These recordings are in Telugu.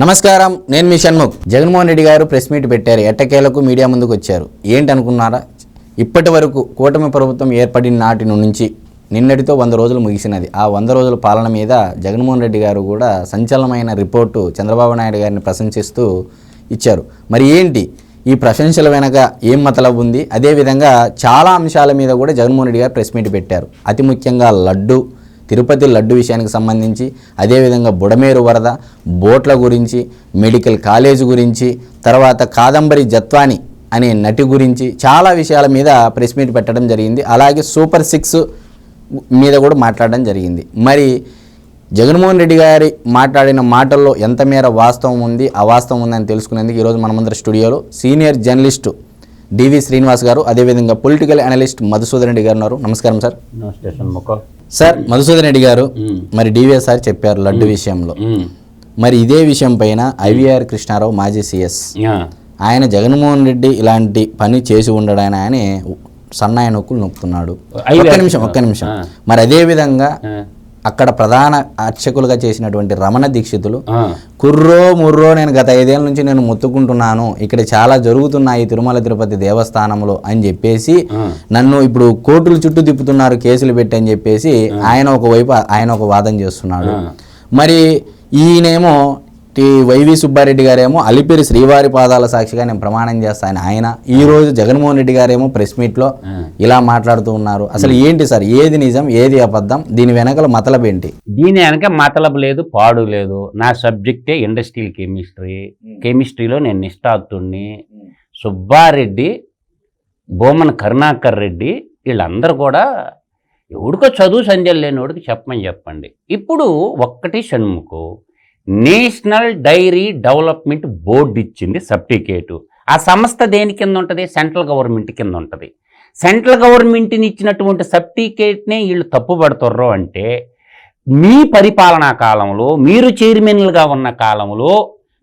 నమస్కారం, నేను మీ షణ్ముఖ్. జగన్మోహన్ రెడ్డి గారు ప్రెస్ మీట్ పెట్టారు. ఎట్టకేలకు మీడియా ముందుకు వచ్చారు. ఏంటనుకున్నారా? ఇప్పటి వరకు కూటమి ప్రభుత్వం ఏర్పడిన నాటి నుంచి నిన్నటితో 100 రోజులు ముగిసినది. ఆ 100 రోజుల పాలన మీద జగన్మోహన్ రెడ్డి గారు కూడా సంచలనమైన రిపోర్టు చంద్రబాబు నాయుడు గారిని ప్రశంసిస్తూ ఇచ్చారు. మరి ఏంటి ఈ ప్రశంసల వెనక ఏం మతలబు ఉంది? అదేవిధంగా చాలా అంశాల మీద కూడా జగన్మోహన్ రెడ్డి గారు ప్రెస్ మీట్ పెట్టారు. అతి ముఖ్యంగా తిరుపతి లడ్డు విషయానికి సంబంధించి, అదేవిధంగా బుడమేరు వరద, బోట్ల గురించి, మెడికల్ కాలేజ్ గురించి, తర్వాత కాదంబరి జత్వాని అనే నటి గురించి చాలా విషయాల మీద ప్రెస్ మీట్ పెట్టడం జరిగింది. అలాగే సూపర్ 6 మీద కూడా మాట్లాడడం జరిగింది. మరి జగన్మోహన్ రెడ్డి గారి మాట్లాడిన మాటల్లో ఎంత మేర వాస్తవం ఉంది, అవాస్తవం ఉందని తెలుసుకునేందుకు ఈరోజు మనమందరం స్టూడియోలో సీనియర్ జర్నలిస్టు డివి శ్రీనివాస్ గారు, అదేవిధంగా పొలిటికల్ అనలిస్ట్ మధుసూదన్ రెడ్డి గారు ఉన్నారు. నమస్కారం సార్. సార్, మధుసూదన్ రెడ్డి గారు, మరి డివిఎస్ సార్ చెప్పారు లడ్డు విషయంలో. మరి ఇదే విషయం పైన ఐవీఆర్ కృష్ణారావు మాజీ సిఎస్ ఆయన జగన్మోహన్ రెడ్డి ఇలాంటి పని చేసి ఉండడాన్ని ఆయన సన్నాయ నొక్కులు నొక్కుతున్నాడు. ఒక్క నిమిషం. మరి అదే విధంగా అక్కడ ప్రధాన అర్చకులుగా చేసినటువంటి రమణ దీక్షితులు కుర్రో ముర్రో నేను గత 5 ఏళ్ళ నుంచి నేను మొత్తుకుంటున్నాను, ఇక్కడ చాలా జరుగుతున్నాయి తిరుమల తిరుపతి దేవస్థానంలో అని చెప్పేసి నన్ను ఇప్పుడు కోర్టుల చుట్టూ తిప్పుతున్నారు కేసులు పెట్టి అని చెప్పేసి ఆయన ఒక వాదన చేస్తున్నాడు. మరి ఈయనేమో వైవి సుబ్బారెడ్డి గారేమో అలిపిరి శ్రీవారి పాదాల సాక్షిగా నేను ప్రమాణం చేస్తాను ఆయన. ఈ రోజు జగన్మోహన్ రెడ్డి గారేమో ప్రెస్ మీట్లో ఇలా మాట్లాడుతూ ఉన్నారు. అసలు ఏంటి సార్, ఏది నిజం ఏది అబద్ధం? దీని వెనకల మతలబు ఏంటి? దీని వెనక మతలబు లేదు, పాడు లేదు. నా సబ్జెక్టే ఇండస్ట్రియల్ కెమిస్ట్రీలో నేను నిష్ఠాతుడిని. సుబ్బారెడ్డి, బోమన కరుణాకర్ రెడ్డి వీళ్ళందరూ కూడా ఎవడికో చదువు సంజయ్ లేనివాడికి చెప్పండి. ఇప్పుడు ఒక్కటి Shanmukh, national dairy development board ఇచ్చింది సర్టిఫికేటు. ఆ సంస్థ దేని కింద ఉంటుంది? సెంట్రల్ గవర్నమెంట్ కింద ఉంటుంది. సెంట్రల్ గవర్నమెంట్ని ఇచ్చినటువంటి సర్టిఫికేట్నే వీళ్ళు తప్పుపడుతుర్రు అంటే, మీ పరిపాలనా కాలంలో మీరు చైర్మన్లుగా ఉన్న కాలంలో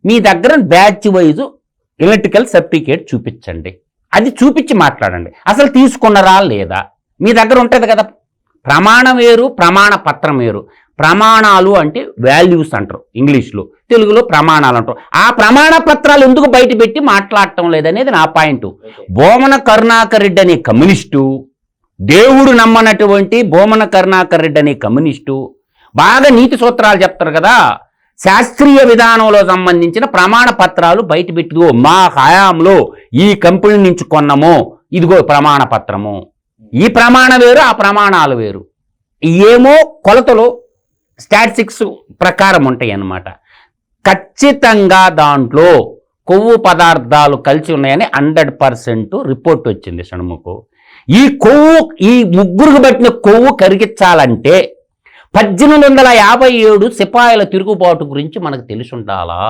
మీ దగ్గర బ్యాచ్ వైజు ఎలక్ట్రికల్ సర్టిఫికేట్ చూపించండి. అది చూపించి మాట్లాడండి. అసలు తీసుకున్నారా లేదా? మీ దగ్గర ఉంటుంది కదా. ప్రమాణం వేరు, ప్రమాణ పత్రం వేరు. ప్రమాణాలు అంటే వాల్యూస్ అంటారు ఇంగ్లీష్లో, తెలుగులో ప్రమాణాలు అంటారు. ఆ ప్రమాణ పత్రాలు ఎందుకు బయట పెట్టి మాట్లాడటం లేదనేది నా పాయింట్. బోమన కరుణాకర్ రెడ్డి అనే కమ్యూనిస్టు, దేవుడు నమ్మనటువంటి బోమన కరుణాకర్ రెడ్డి అనే కమ్యూనిస్టు బాగా నీతి సూత్రాలు చెప్తారు కదా, శాస్త్రీయ విధానంలో సంబంధించిన ప్రమాణ పత్రాలు బయట పెట్టుకో, మా హయాంలో ఈ కంపెనీ నుంచి కొన్నామో ఇదిగో ప్రమాణ పత్రము. ఈ ప్రమాణం వేరు, ఆ ప్రమాణాలు వేరు. ఏమో కొలతలు స్టాటిస్టిక్స్ ప్రకారం ఉంటాయి అన్నమాట. ఖచ్చితంగా దాంట్లో కొవ్వు పదార్థాలు కలిసి ఉన్నాయని 100% రిపోర్ట్ వచ్చింది షణ్ముఖు. ఈ ముగ్గురికి పట్టిన కొవ్వు కరిగించాలంటే 1857 సిపాయిల తిరుగుబాటు గురించి మనకు తెలిసి ఉండాలా.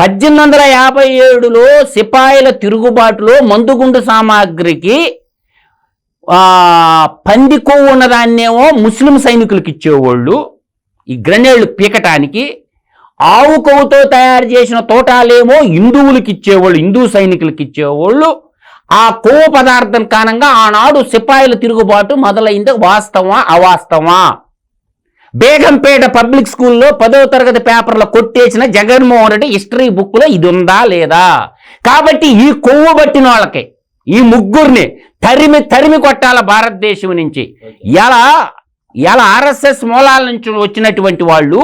1857లో సిపాయిల తిరుగుబాటులో మందుగుండు సామాగ్రికి పంది కొవ్వు ఉన్నదాన్నేమో ముస్లిం సైనికులకు ఇచ్చేవాళ్ళు, ఈ గ్రెనేడ్లు పీకటానికి. ఆవు కొవ్వుతో తయారు చేసిన తోటాలేమో హిందువులకు ఇచ్చేవాళ్ళు, హిందూ సైనికులకు ఇచ్చేవాళ్ళు. ఆ కొవ్వు పదార్థం కారణంగా ఆనాడు సిపాయిల తిరుగుబాటు మొదలైంది. వాస్తవా అవాస్తవా? బేగంపేట పబ్లిక్ స్కూల్లో 10వ తరగతి పేపర్లో కొట్టేసిన జగన్మోహన్ రెడ్డి హిస్టరీ బుక్లో ఇది ఉందా లేదా? కాబట్టి ఈ కొవ్వు పట్టిన వాళ్ళకి ఈ ముగ్గురిని తరిమి కొట్టాల భారతదేశం నుంచి. ఎలా ఆర్ఎస్ఎస్ మూలాల నుంచి వచ్చినటువంటి వాళ్ళు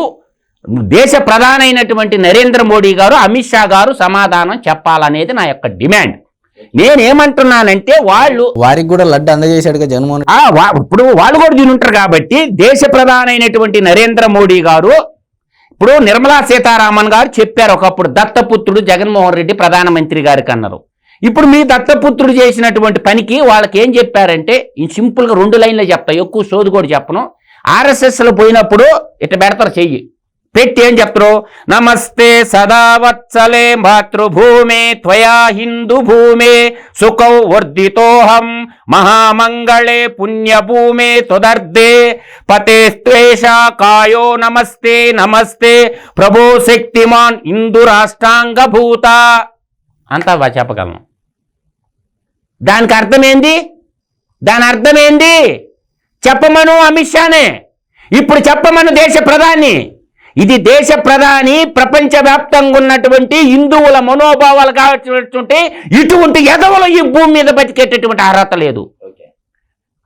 దేశ ప్రధాని అయినటువంటి నరేంద్ర మోడీ గారు, అమిత్ షా గారు సమాధానం చెప్పాలనేది నా యొక్క డిమాండ్. నేనేమంటున్నానంటే వారికి కూడా లడ్డు అందజేశాడుగా జగన్మోహన్. ఇప్పుడు వాళ్ళు కూడా దీని ఉంటారు కాబట్టి దేశ ప్రధాని అయినటువంటి నరేంద్ర మోడీ గారు, ఇప్పుడు నిర్మలా సీతారామన్ గారు చెప్పారు ఒకప్పుడు దత్తపుత్రుడు జగన్మోహన్ రెడ్డి ప్రధానమంత్రి గారికి అన్నారు. ఇప్పుడు మీ దత్తపుత్రుడు చేసినటువంటి పనికి వాళ్ళకి ఏం చెప్పారంటే, ఈ సింపుల్గా 2 లైన్లు చెప్తా, ఎక్కువ సోది కూడా చెప్పను. ఆర్ఎస్ఎస్లో పోయినప్పుడు ఇట్లా పెడతారు, చెయ్యి పెట్టి ఏం చెప్తారు? నమస్తే సదావత్సలే మాతృభూమే త్వయా హిందూ భూమే సుఖౌ వర్ధితోహం మహామంగళే పుణ్యభూమే తుదర్దే పతేస్త్వేషా కాయో నమస్తే నమస్తే ప్రభో శక్తిమాన్ హిందూ రాష్ట్రాంగభూత అంతా చెప్పగలను. దానికి అర్థమేంది? చెప్పమను అమిత్ షానే, ఇప్పుడు చెప్పమను దేశ ప్రధాని. ఇది దేశ ప్రధాని, ప్రపంచవ్యాప్తంగా ఉన్నటువంటి హిందువుల మనోభావాలు కావాల్సినటువంటి ఇటువంటి ఎదవలు ఈ భూమి మీద బతికేటటువంటి అర్హత లేదు.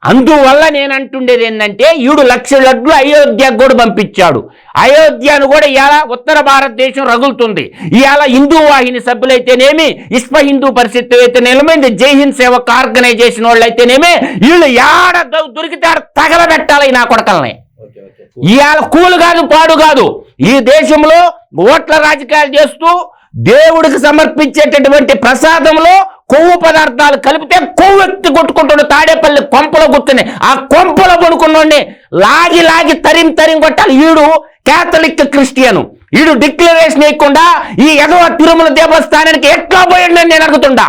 అందువల్ల నేను అంటుండేది ఏంటంటే, 7 లక్షల లడ్లు అయోధ్యకు కూడా పంపించాడు. అయోధ్యను కూడా ఇవాళ ఉత్తర భారతదేశం రగులుతుంది. ఇవాళ హిందూ వాహిని సభ్యులైతేనేమి, విశ్వ హిందూ పరిషత్ అయితేనేమి, జై హింద్ సేవక్ ఆర్గనైజేషన్ వాళ్ళు అయితేనేమి, వీళ్ళు ఏడ దొరికితే తగలబెట్టాలి నా కొడకల్ని. ఇవాళ కూలు కాదు, పాడు కాదు. ఈ దేశంలో ఓట్ల రాజకీయాలు చేస్తూ దేవుడికి సమర్పించేటటువంటి ప్రసాదంలో కొవ్వు పదార్థాలు కలిపితే కొవ్వెత్తి కొట్టుకుంటాడు. తాడేపల్లి కొంపలో కూర్చొని ఆ కొంపలో పడుకున్నోడిని లాగి లాగి తరిం కొట్టాలి. ఈడు క్యాథలిక్ క్రిస్టియను, ఈడు డిక్లరేషన్ వేయకుండా ఈ ఎగవ తిరుమల దేవస్థానానికి ఎట్లా పోయిండని నేను అడుగుతుండా.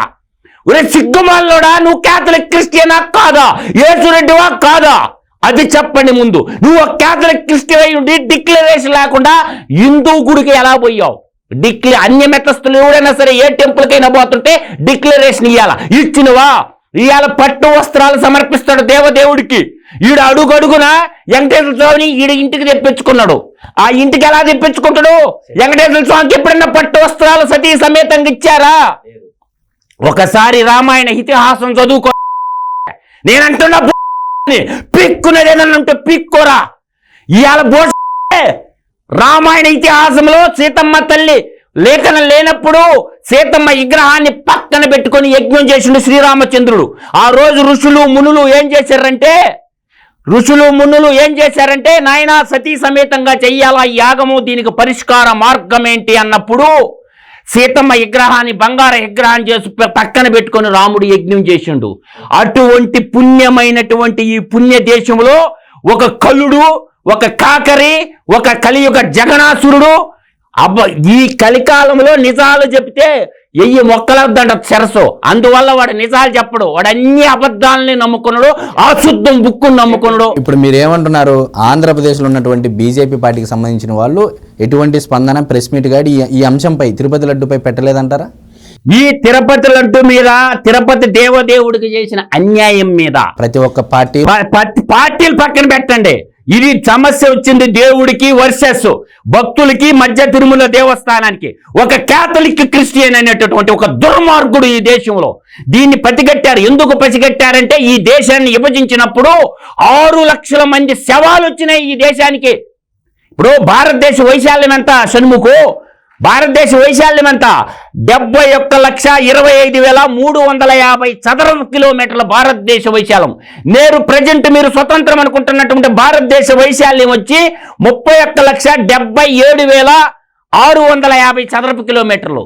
ఒరే సిగ్గుమాలోడా, నువ్వు క్యాథలిక్ క్రిస్టియనా కాదా, యేసురెడ్డివా కాదా, అది చెప్పండి ముందు. నువ్వు క్యాథలిక్ క్రిస్టియన్ అయి ఉండి డిక్లరేషన్ లేకుండా హిందూ గుడికి ఎలా పోయావు? అన్య మెతస్థులు ఎవడైనా సరే ఏ టెంపుల్కైనా పోతుంటే డిక్లరేషన్ ఇవ్వాల. ఇచ్చినవా? ఇవాళ పట్టు వస్త్రాలు సమర్పిస్తాడు దేవదేవుడికి. ఈడు అడుగడుగున వెంకటేశ్వర స్వామిని ఈడు ఇంటికి తెప్పించుకున్నాడు. ఆ ఇంటికి ఎలా తెప్పించుకుంటాడు? వెంకటేశ్వర స్వామికి ఎప్పుడైనా పట్టు వస్త్రాలు సతీ సమేతంగా ఇచ్చారా? ఒకసారి రామాయణ ఇతిహాసం చదువుకో. నేనంటున్నా పిక్కునేదేనంటే పిక్కోరా. ఇవాళ రామాయణ ఇతిహాసంలో సీతమ్మ తల్లి లేఖనం లేనప్పుడు సీతమ్మ విగ్రహాన్ని పక్కన పెట్టుకొని యజ్ఞం చేసిండు శ్రీరామచంద్రుడు. ఆ రోజు ఋషులు మునులు ఏం చేశారంటే నాయన సతీ సమేతంగా చెయ్యాలా యాగము, దీనికి పరిష్కార మార్గం ఏంటి అన్నప్పుడు సీతమ్మ విగ్రహాన్ని బంగార విగ్రహం చేసి పక్కన పెట్టుకొని రాముడు యజ్ఞం చేసిండు. అటువంటి పుణ్యమైనటువంటి ఈ పుణ్య దేశంలో ఒక కలుడు, ఒక కాకరి, ఒక కలియుగ జగనాసురుడు. ఈ కలికాలంలో నిజాలు చెప్తే ఎయ్యి మొక్కలద్దంట చెరసు. అందువల్ల వాడు నిజాలు చెప్పడు, వాడు అన్ని అబద్ధాలని నమ్ముకున్నాడు, అశుద్ధం బుక్కును నమ్ముకున్నాడు. ఇప్పుడు మీరు ఏమంటున్నారు? ఆంధ్రప్రదేశ్లో ఉన్నటువంటి బీజేపీ పార్టీకి సంబంధించిన వాళ్ళు ఎటువంటి స్పందన ప్రెస్ మీట్ గాడి ఈ అంశంపై, తిరుపతి లడ్డుపై పెట్టలేదంటారా? ఈ తిరుపతి లడ్డు మీద, తిరుపతి దేవదేవుడికి చేసిన అన్యాయం మీద ప్రతి ఒక్క పార్టీలు పక్కన పెట్టండి. ఇది సమస్య వచ్చింది దేవుడికి వర్సెస్ భక్తులకి మధ్య తిరుమల దేవస్థానానికి. ఒక క్యాథలిక్ క్రిస్టియన్ అనేటటువంటి ఒక దుర్మార్గుడు ఈ దేశంలో దీన్ని పసిగట్టారు. ఎందుకు పసిగట్టారంటే ఈ దేశాన్ని విభజించినప్పుడు 6 లక్షల మంది శవాలు వచ్చినాయి ఈ దేశానికి. ఇప్పుడు భారతదేశ వైశాల్యం ఎంత షణ్ముఖు? భారతదేశ వైశాల్యం ఎంత? 71,25,350 చదరపు కిలోమీటర్ల భారతదేశ వైశాల్యం. ప్రజెంట్ మీరు స్వతంత్రం అనుకుంటున్నటువంటి భారతదేశ వైశాల్యం వచ్చి 31,77,650 చదరపు కిలోమీటర్లు.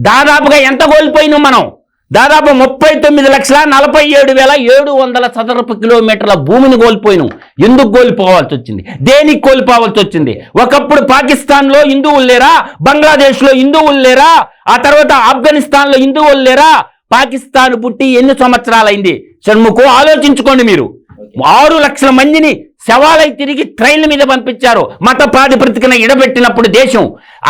దాదాపుగా ఎంత కోల్పోయినాం మనం? దాదాపు 39,47,700 చదరపు కిలోమీటర్ల భూమిని కోల్పోయినాం. ఎందుకు కోల్పోవాల్సి వచ్చింది? దేనికి కోల్పోవాల్సి వచ్చింది? ఒకప్పుడు పాకిస్తాన్లో హిందువులు లేరా? బంగ్లాదేశ్లో హిందువులు లేరా? ఆ తర్వాత ఆఫ్ఘనిస్తాన్లో హిందువులు లేరా? పాకిస్తాన్ పుట్టి ఎన్ని సంవత్సరాలైంది? షణ్ముఖు ఆలోచించుకోండి మీరు. 6 లక్షల మందిని శవాలై తిరిగి ట్రైన్ల మీద పంపించారు మత ప్రాతిపదికన ఇడబెట్టినప్పుడు దేశం.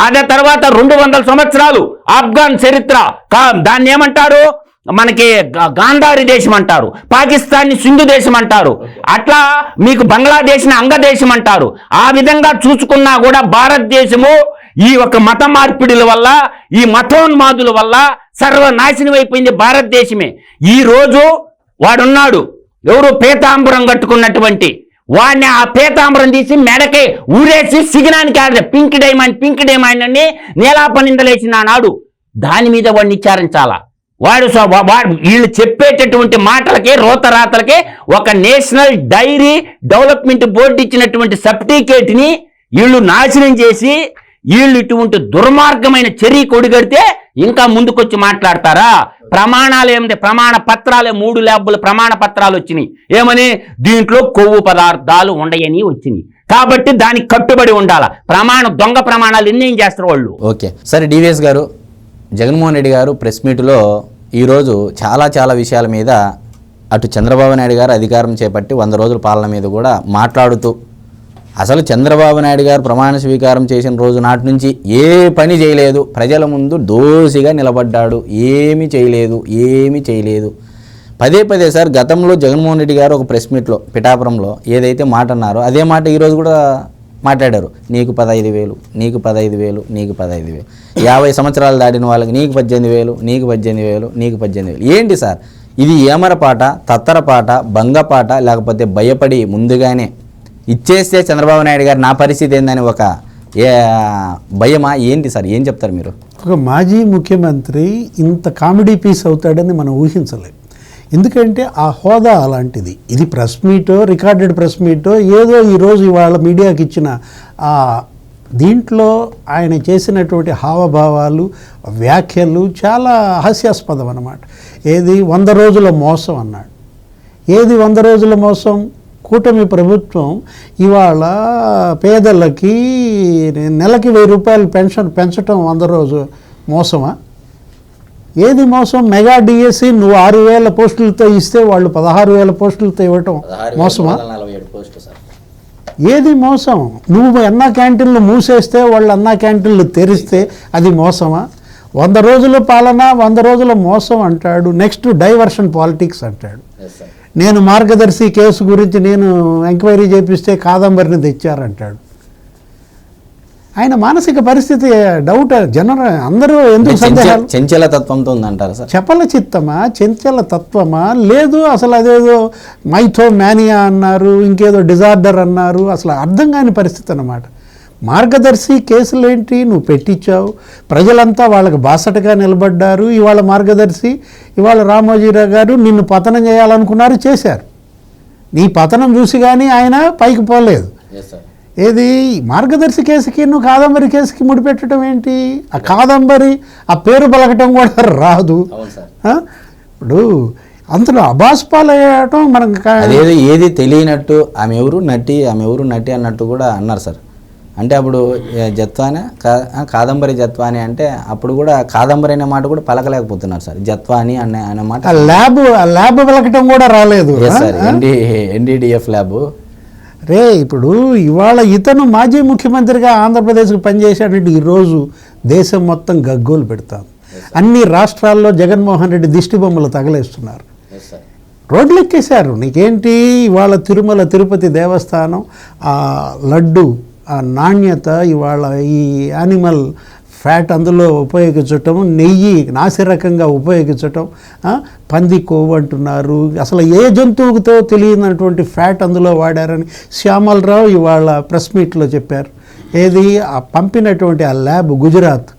ఆ తర్వాత 200 సంవత్సరాలు ఆఫ్ఘాన్ చరిత్ర, దాన్ని ఏమంటారు? మనకి గాంధారి దేశం అంటారు, పాకిస్తాన్ని సింధు దేశం అంటారు, అట్లా మీకు బంగ్లాదేశ్ని అంగదేశం అంటారు. ఆ విధంగా చూసుకున్నా కూడా భారతదేశము ఈ ఒక మత మార్పిడుల వల్ల, ఈ మతోన్మాదుల వల్ల సర్వనాశనం అయిపోయింది భారతదేశమే. ఈ రోజు వాడున్నాడు ఎవరు పీతాంబరం కట్టుకున్నటువంటి వాడిని, ఆ పీతాంబరం తీసి మెడకే ఊరేసి సిగినానికి ఆడ పింక్ డైమండ్ అని నీలాపనిందలేసిన నాడు దాని మీద వాడిని విచారించాలా. వాడు వీళ్ళు చెప్పేటటువంటి మాటలకే, రోతరాతలకే ఒక నేషనల్ డైరీ డెవలప్మెంట్ బోర్డు ఇచ్చినటువంటి సర్టిఫికేట్ని వీళ్ళు నాశనం చేసి వీళ్ళు ఇటువంటి దుర్మార్గమైన చర్య కొడిగడితే ఇంకా ముందుకొచ్చి మాట్లాడతారా? ప్రమాణాలు ఏమిటి? ప్రమాణ పత్రాలే 3 ల్యాబుల ప్రమాణ పత్రాలు వచ్చినాయి. ఏమని? దీంట్లో కొవ్వు పదార్థాలు ఉండయని వచ్చినాయి. కాబట్టి దానికి కట్టుబడి ఉండాల. దొంగ ప్రమాణాలు ఎన్నేం చేస్తారు వాళ్ళు. ఓకే సరే, డివిఎస్ గారు, జగన్మోహన్ రెడ్డి గారు ప్రెస్ మీట్లో ఈరోజు చాలా విషయాల మీద అటు చంద్రబాబు నాయుడు గారు అధికారం చేపట్టి 100 రోజుల పాలన మీద కూడా మాట్లాడుతూ, అసలు చంద్రబాబు నాయుడు గారు ప్రమాణ స్వీకారం చేసిన రోజు నాటి నుంచి ఏ పని చేయలేదు, ప్రజల ముందు దోషిగా నిలబడ్డాడు, ఏమీ చేయలేదు. పదే సార్ గతంలో జగన్మోహన్ రెడ్డి గారు ఒక ప్రెస్ మీట్లో పిఠాపురంలో ఏదైతే మాట అన్నారో అదే మాట ఈరోజు కూడా మాట్లాడారు. నీకు 15,000, నీకు 15,000, నీకు 15,000, 50 సంవత్సరాలు దాటిన వాళ్ళకి నీకు 18,000, నీకు 18,000, నీకు 18,000. ఏంటి సార్ ఇది? ఏమరపాట, తత్తరపాట, భంగపాట, లేకపోతే భయపడి ముందుగానే ఇచ్చేస్తే చంద్రబాబు నాయుడు గారు నా పరిస్థితి ఏందని ఒక భయమా ఏంటి సార్? ఏం చెప్తారు మీరు? ఒక మాజీ ముఖ్యమంత్రి ఇంత కామెడీ పీస్ అవుతాడని మనం ఊహించలేం. ఎందుకంటే ఆ హోదా అలాంటిది. ఇది ప్రెస్ మీటో, రికార్డెడ్ ప్రెస్ మీటో, ఏదో ఈరోజు ఇవాళ మీడియాకి ఇచ్చిన దీంట్లో ఆయన చేసినటువంటి హావభావాలు, వ్యాఖ్యలు చాలా హాస్యాస్పదం అన్నమాట. ఏది 100 రోజుల మోసం అన్నాడు. ఏది 100 రోజుల మోసం? కూటమి ప్రభుత్వం ఇవాళ పేదలకి నెలకి 1,000 రూపాయలు పెన్షన్ పెంచడం 100 రోజు మోసమా? ఏది మోసం? మెగా డిఎస్సి నువ్వు 6,000 పోస్టులతో ఇస్తే వాళ్ళు 16,000 పోస్టులతో ఇవ్వటం మోసమా? ఏది మోసం? నువ్వు అన్నా క్యాంటీన్లు మూసేస్తే వాళ్ళు అన్నా క్యాంటీన్లు తెరిస్తే అది మోసమా? 100 రోజుల పాలన, 100 రోజుల మోసం అంటాడు. నెక్స్ట్ డైవర్షన్ పాలిటిక్స్ అంటాడు. నేను మార్గదర్శి కేసు గురించి నేను ఎంక్వైరీ చేపిస్తే కాదంబరిని తెచ్చారంటాడు. ఆయన మానసిక పరిస్థితి డౌట్. అందరూ ఎందుకు సందేహాలు? చంచల తత్వంతో ఉందంటారు సార్. చపల చిత్తమా, చంచల తత్వమా? లేదు, అసలు అదేదో మైథోమానియా అన్నారు, ఇంకేదో డిజార్డర్ అన్నారు. అసలు అర్థం కాని పరిస్థితి అన్నమాట. మార్గదర్శి కేసులు ఏంటి? నువ్వు పెట్టించావు, ప్రజలంతా వాళ్ళకి బాసటగా నిలబడ్డారు. ఇవాళ మార్గదర్శి, ఇవాళ రామోజీరావు గారు నిన్ను పతనం చేయాలనుకున్నారు, చేశారు. నీ పతనం చూసి కానీ ఆయన పైకి పోలేదు. ఏది మార్గదర్శి కేసుకి నువ్వు కాదంబరి కేసుకి ముడిపెట్టడం ఏంటి? ఆ కాదంబరి ఆ పేరు పలకటం కూడా రాదు. ఇప్పుడు అంతలో అబాస్పాలయ్యటం మనం ఏది తెలియనట్టు ఆమె ఎవరు నటి అన్నట్టు కూడా అన్నారు సార్. అంటే అప్పుడు జత్వానే కాదంబరి జత్వాని అంటే అప్పుడు కూడా కాదంబరి అనే మాట కూడా పలకలేకపోతున్నారు సార్. జత్వాని అనే మాట ల్యాబ్ పలకటం కూడా రాలేదు సార్. NDDF lab. రే ఇప్పుడు ఇవాళ ఇతను మాజీ ముఖ్యమంత్రిగా ఆంధ్రప్రదేశ్కి పనిచేశాడంటే ఈరోజు దేశం మొత్తం గగ్గోలు పెడతాం. అన్ని రాష్ట్రాల్లో జగన్మోహన్ రెడ్డి దిష్టి బొమ్మలు తగలేస్తున్నారు, రోడ్లు ఎక్కేశారు. నీకేంటి ఇవాళ తిరుమల తిరుపతి దేవస్థానం ఆ లడ్డు ఆ నాణ్యత, ఇవాళ ఈ యానిమల్ ఫ్యాట్ అందులో ఉపయోగించటం, నెయ్యి నాసిరకంగా ఉపయోగించటం, పంది కొవ్వు అంటున్నారు. అసలు ఏ జంతువుతో తెలియనటువంటి ఫ్యాట్ అందులో వాడారని శ్యామలరావు ఇవాళ ప్రెస్ మీట్లో చెప్పారు. ఏది ఆ పంపినటువంటి ఆ ల్యాబ్ గుజరాత్,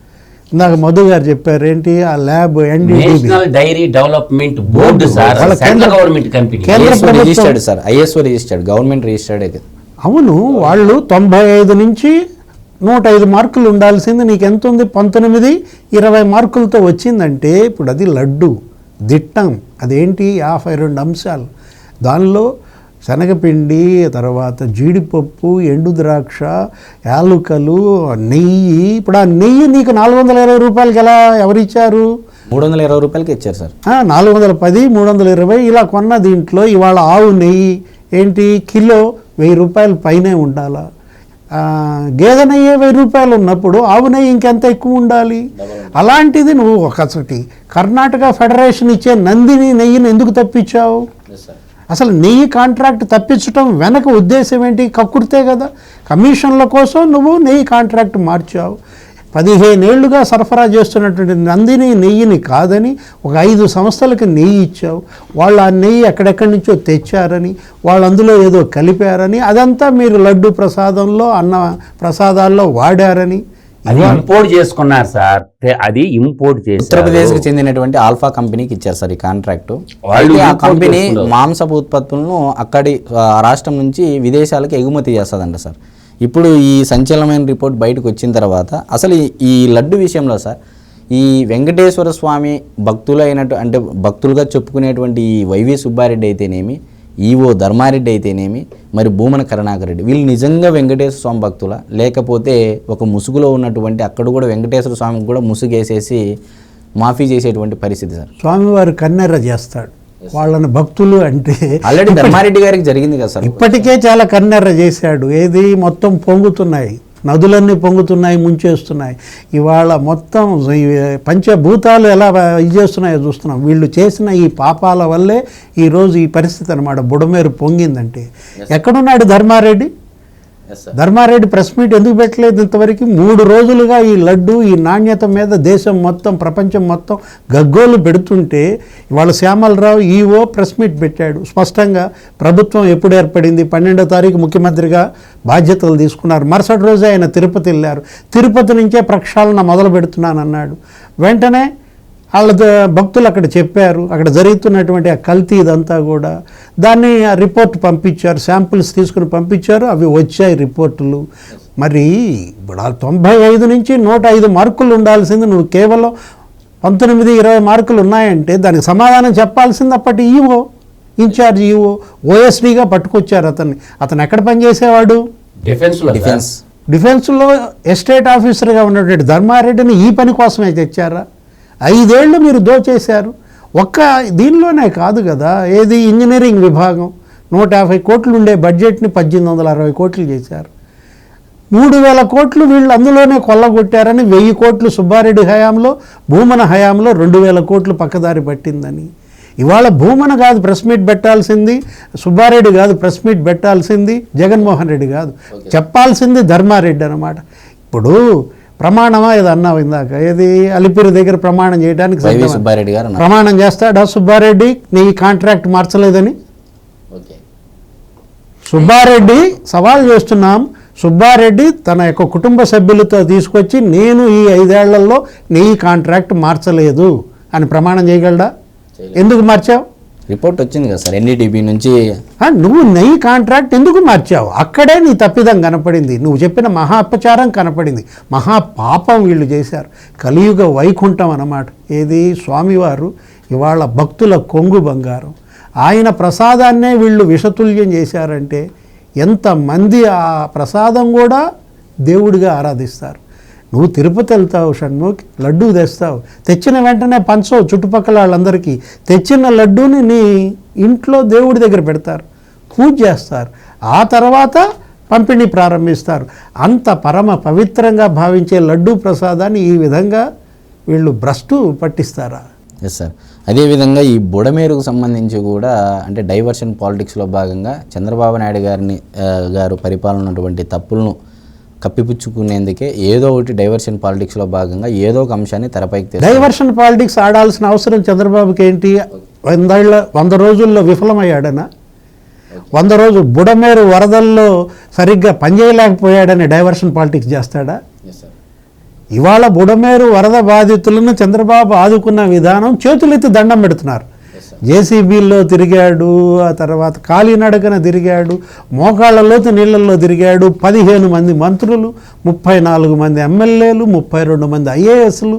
ఇందాక మధు గారు చెప్పారు ఏంటి ఆ lab national dairy development board sir, central government company, కేంద్ర ప్రభుత్వం sir, ISO registered, government registered. అవును, వాళ్ళు 95 నుంచి 105 మార్కులు ఉండాల్సింది నీకు ఎంత ఉంది? 19, 20 మార్కులతో వచ్చిందంటే ఇప్పుడు అది లడ్డు దిట్టం. అదేంటి 52 అంశాలు. దానిలో శనగపిండి, తర్వాత జీడిపప్పు, ఎండు ద్రాక్ష, యాలుకలు, నెయ్యి. ఇప్పుడు ఆ నెయ్యి నీకు 420 రూపాయలకి ఎలా ఎవరిచ్చారు? 320 రూపాయలకి ఇచ్చారు సార్. 410, 320 ఇలా కొన్న దీంట్లో ఇవాళ ఆవు నెయ్యి ఏంటి కిలో 1000 రూపాయల పైనే ఉండాలా? గేదె నెయ్యి 1000 రూపాయలు ఉన్నప్పుడు ఆవు నెయ్యి ఇంకెంత ఎక్కువ ఉండాలి? అలాంటిది నువ్వు ఒకటి కర్ణాటక ఫెడరేషన్ ఇచ్చే నందిని నెయ్యిని ఎందుకు తప్పించావు? అసలు నెయ్యి కాంట్రాక్ట్ తప్పించడం వెనక ఉద్దేశం ఏంటి? కక్కుర్తే కదా. కమిషన్ల కోసం నువ్వు నెయ్యి కాంట్రాక్ట్ మార్చావు. 15 ఏళ్లుగా సరఫరా చేస్తున్నటువంటి నందిని నెయ్యిని కాదని ఒక 5 సంస్థలకు నెయ్యి ఇచ్చావు. వాళ్ళు ఆ నెయ్యి ఎక్కడెక్కడి నుంచో తెచ్చారని, వాళ్ళు అందులో ఏదో కలిపారని, అదంతా మీరు లడ్డు ప్రసాదంలో అన్న ప్రసాదాల్లో వాడారని అది ఇంపోర్ట్ చేసుకున్నారు సార్. అది ఇంపోర్ట్ చేసి ఉత్తరప్రదేశ్కి చెందినటువంటి ఆల్ఫా కంపెనీకి ఇచ్చారు సార్ ఈ కాంట్రాక్టు. ఆ కంపెనీ మాంసపు ఉత్పత్తులను అక్కడి రాష్ట్రం నుంచి విదేశాలకు ఎగుమతి చేస్తుందంట సార్. ఇప్పుడు ఈ సంచలనమైన రిపోర్ట్ బయటకు వచ్చిన తర్వాత అసలు ఈ లడ్డు విషయంలో సార్ ఈ వెంకటేశ్వర స్వామి భక్తులైనట్టు అంటే భక్తులుగా చెప్పుకునేటువంటి ఈ వైవి సుబ్బారెడ్డి అయితేనేమి, ఈవో ధర్మారెడ్డి అయితేనేమి, మరి భూమన కరుణాకర్ రెడ్డి, వీళ్ళు నిజంగా వెంకటేశ్వర స్వామి భక్తుల, లేకపోతే ఒక ముసుగులో ఉన్నటువంటి అక్కడ కూడా వెంకటేశ్వర స్వామికి కూడా ముసుగేసేసి మాఫీ చేసేటువంటి పరిస్థితి సార్? స్వామివారు కన్నెర్ర చేస్తాడు వాళ్ళని భక్తులు అంటే. ఆల్రెడీ ధర్మారెడ్డి గారికి జరిగింది కదా సార్. ఇప్పటికే చాలా కన్నెర్ర చేశాడు. ఏది మొత్తం పొంగుతున్నాయి, నదులన్నీ పొంగుతున్నాయి, ముంచేస్తున్నాయి. ఇవాళ మొత్తం పంచభూతాలు ఎలా ఇది చేస్తున్నాయో చూస్తున్నాం. వీళ్ళు చేసిన ఈ పాపాల వల్లే ఈరోజు ఈ పరిస్థితి అనమాట. బుడమేరు పొంగిందంటే ఎక్కడున్నాడు ధర్మారెడ్డి? ధర్మారెడ్డి ప్రెస్ మీట్ ఎందుకు పెట్టలేదు ఇంతవరకు? 3 రోజులుగా ఈ లడ్డు ఈ నాణ్యత మీద దేశం మొత్తం ప్రపంచం మొత్తం గగ్గోలు పెడుతుంటే ఇవాళ శ్యామలరావు ఈఓ ప్రెస్ మీట్ పెట్టాడు. స్పష్టంగా ప్రభుత్వం ఎప్పుడు ఏర్పడింది, 12వ తారీఖు ముఖ్యమంత్రిగా బాధ్యతలు తీసుకున్నారు. మరుసటి రోజే ఆయన తిరుపతి వెళ్ళారు. తిరుపతి నుంచే ప్రక్షాళన మొదలు పెడుతున్నానన్నాడు. వెంటనే వాళ్ళ భక్తులు అక్కడ చెప్పారు, అక్కడ జరుగుతున్నటువంటి ఆ కల్తీ ఇదంతా కూడా. దాన్ని ఆ రిపోర్ట్ పంపించారు, శాంపిల్స్ తీసుకుని పంపించారు, అవి వచ్చాయి రిపోర్టులు. మరి ఇప్పుడు 95 నుంచి 105 మార్కులు ఉండాల్సింది, నువ్వు కేవలం 19-20 మార్కులు ఉన్నాయంటే దానికి సమాధానం చెప్పాల్సింది అప్పటి ఈఓ, ఇన్ఛార్జ్ ఈఓ, ఓఎస్డీగా పట్టుకొచ్చారు అతన్ని. అతను ఎక్కడ పనిచేసేవాడు? డిఫెన్స్లో ఎస్టేట్ ఆఫీసర్గా ఉన్నటువంటి ధర్మారెడ్డిని ఈ పని కోసమే తెచ్చారా? 5 ఏళ్ళు మీరు దోచేశారు. ఒక్క దీనిలోనే కాదు కదా, ఏది ఇంజనీరింగ్ విభాగం 150 కోట్లు ఉండే బడ్జెట్ని 1860 కోట్లు చేశారు. 3000 కోట్లు వీళ్ళు అందులోనే కొల్లగొట్టారని, 1000 కోట్లు సుబ్బారెడ్డి హయాంలో, భూమన హయాంలో 2000 కోట్లు పక్కదారి పట్టిందని. ఇవాళ భూమన కాదు ప్రెస్ మీట్ పెట్టాల్సింది, సుబ్బారెడ్డి కాదు ప్రెస్ మీట్ పెట్టాల్సింది, జగన్మోహన్ రెడ్డి కాదు, చెప్పాల్సింది ధర్మారెడ్డి అన్నమాట. ఇప్పుడు ప్రమాణమా ఇది అన్నావు ఇందాక, ఏది అలిపిరి దగ్గర ప్రమాణం చేయడానికి సుబ్బారెడ్డి గారు ప్రమాణం చేస్తాడా సుబ్బారెడ్డి నీ కాంట్రాక్ట్ మార్చలేదని? సుబ్బారెడ్డి సవాల్ చేస్తున్నాం, సుబ్బారెడ్డి తన యొక్క కుటుంబ సభ్యులతో తీసుకొచ్చి నేను ఈ 5 ఏళ్లలో నీ కాంట్రాక్ట్ మార్చలేదు అని ప్రమాణం చేయగలడా? ఎందుకు మార్చావు? రిపోర్ట్ వచ్చింది కదా సార్ ఎన్డీటీవీ నుంచి. నువ్వు నీ కాంట్రాక్ట్ ఎందుకు మార్చావు? అక్కడే నీ తప్పిదం కనపడింది, నువ్వు చెప్పిన మహా అపచారం కనపడింది, మహా పాపం వీళ్ళు చేశారు. కలియుగ వైకుంఠం అన్నమాట. ఏది స్వామివారు ఇవాళ భక్తుల కొంగు బంగారం, ఆయన ప్రసాదాన్నే వీళ్ళు విషతుల్యం చేశారంటే ఎంతమంది ఆ ప్రసాదం కూడా దేవుడిగా ఆరాధిస్తారు. నువ్వు తిరుపతి వెళ్తావు షణ్ముఖ్, లడ్డూ తెస్తావు, తెచ్చిన వెంటనే పంచవు చుట్టుపక్కల వాళ్ళందరికీ. తెచ్చిన లడ్డూని నీ ఇంట్లో దేవుడి దగ్గర పెడతారు, పూజ చేస్తారు, ఆ తర్వాత పంపిణీ ప్రారంభిస్తారు. అంత పరమ పవిత్రంగా భావించే లడ్డూ ప్రసాదాన్ని ఈ విధంగా వీళ్ళు భ్రష్టు పట్టిస్తారా? Yes sir. అదేవిధంగా ఈ బుడమేరుకు సంబంధించి కూడా అంటే డైవర్షన్ పాలిటిక్స్లో భాగంగా చంద్రబాబు నాయుడు గారు పరిపాలన ఉన్నటువంటి తప్పులను కప్పిపుచ్చుకునేందుకే ఏదో ఒకటి డైవర్షన్ పాలిటిక్స్లో భాగంగా ఏదో ఒక అంశాన్ని తెరపైకి డైవర్షన్ పాలిటిక్స్ ఆడాల్సిన అవసరం చంద్రబాబుకి ఏంటి? 100 రోజుల్లో విఫలమయ్యాడనా? 100 రోజులు బుడమేరు వరదల్లో సరిగ్గా పనిచేయలేకపోయాడని డైవర్షన్ పాలిటిక్స్ చేస్తాడా? ఇవాళ బుడమేరు వరద బాధితులను చంద్రబాబు ఆదుకున్న విధానం చేతులెత్తి దండం పెడుతున్నారు. జేసీబీల్లో తిరిగాడు, ఆ తర్వాత కాలినడకన తిరిగాడు, మోకాళ్ళలోతు నీళ్ళల్లో తిరిగాడు. 15 మంది మంత్రులు, 34 మంది ఎమ్మెల్యేలు, 32 మంది ఐఏఎస్లు,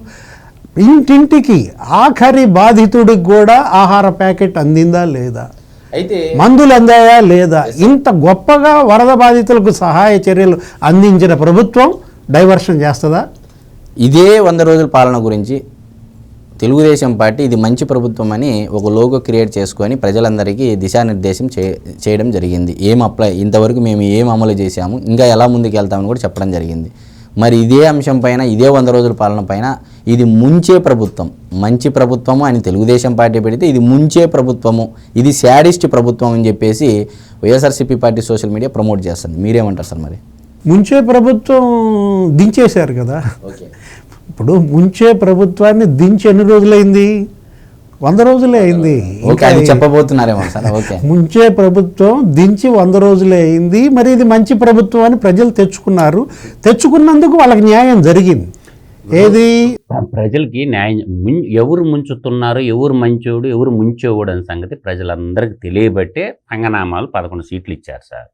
ఇంటింటికి ఆఖరి బాధితుడికి కూడా ఆహార ప్యాకెట్ అందిందా లేదా, అయితే మందులు అందాయా లేదా? ఇంత గొప్పగా వరద బాధితులకు సహాయ చర్యలు అందించిన ప్రభుత్వం డైవర్షన్ చేస్తుందా? ఇదే 100 రోజుల పాలన గురించి తెలుగుదేశం పార్టీ ఇది మంచి ప్రభుత్వం అని ఒక లోగో క్రియేట్ చేసుకొని ప్రజలందరికీ దిశానిర్దేశం చేయడం జరిగింది. ఇంతవరకు మేము ఏం అమలు చేశాము, ఇంకా ఎలా ముందుకు వెళ్తామని కూడా చెప్పడం జరిగింది. మరి ఇదే అంశం పైన, ఇదే 100 రోజుల పాలన పైన ఇది ముంచే ప్రభుత్వం, మంచి ప్రభుత్వము అని తెలుగుదేశం పార్టీ పెడితే ఇది ముంచే ప్రభుత్వము, ఇది శాడిస్ట్ ప్రభుత్వం అని చెప్పేసి YSRCP party social media promote చేస్తుంది. మీరేమంటారు సార్? మరి ముంచే ప్రభుత్వం దించేశారు కదా. ఇప్పుడు ముంచే ప్రభుత్వాన్ని దించి ఎన్ని రోజులైంది? 100 రోజులే అయింది. చెప్పబోతున్నారేమో సార్. ఓకే, ముంచే ప్రభుత్వం దించి 100 రోజులే అయింది. మరి ఇది మంచి ప్రభుత్వం అని ప్రజలు తెచ్చుకున్నందుకు వాళ్ళకి న్యాయం జరిగింది. ఏది ప్రజలకి న్యాయం, ఎవరు ముంచుతున్నారు, ఎవరు మంచోడు, ఎవరు ముంచేవాడు అనే సంగతి ప్రజలందరికీ తెలియబట్టే పంగనామాలు 11 సీట్లు ఇచ్చారు సార్.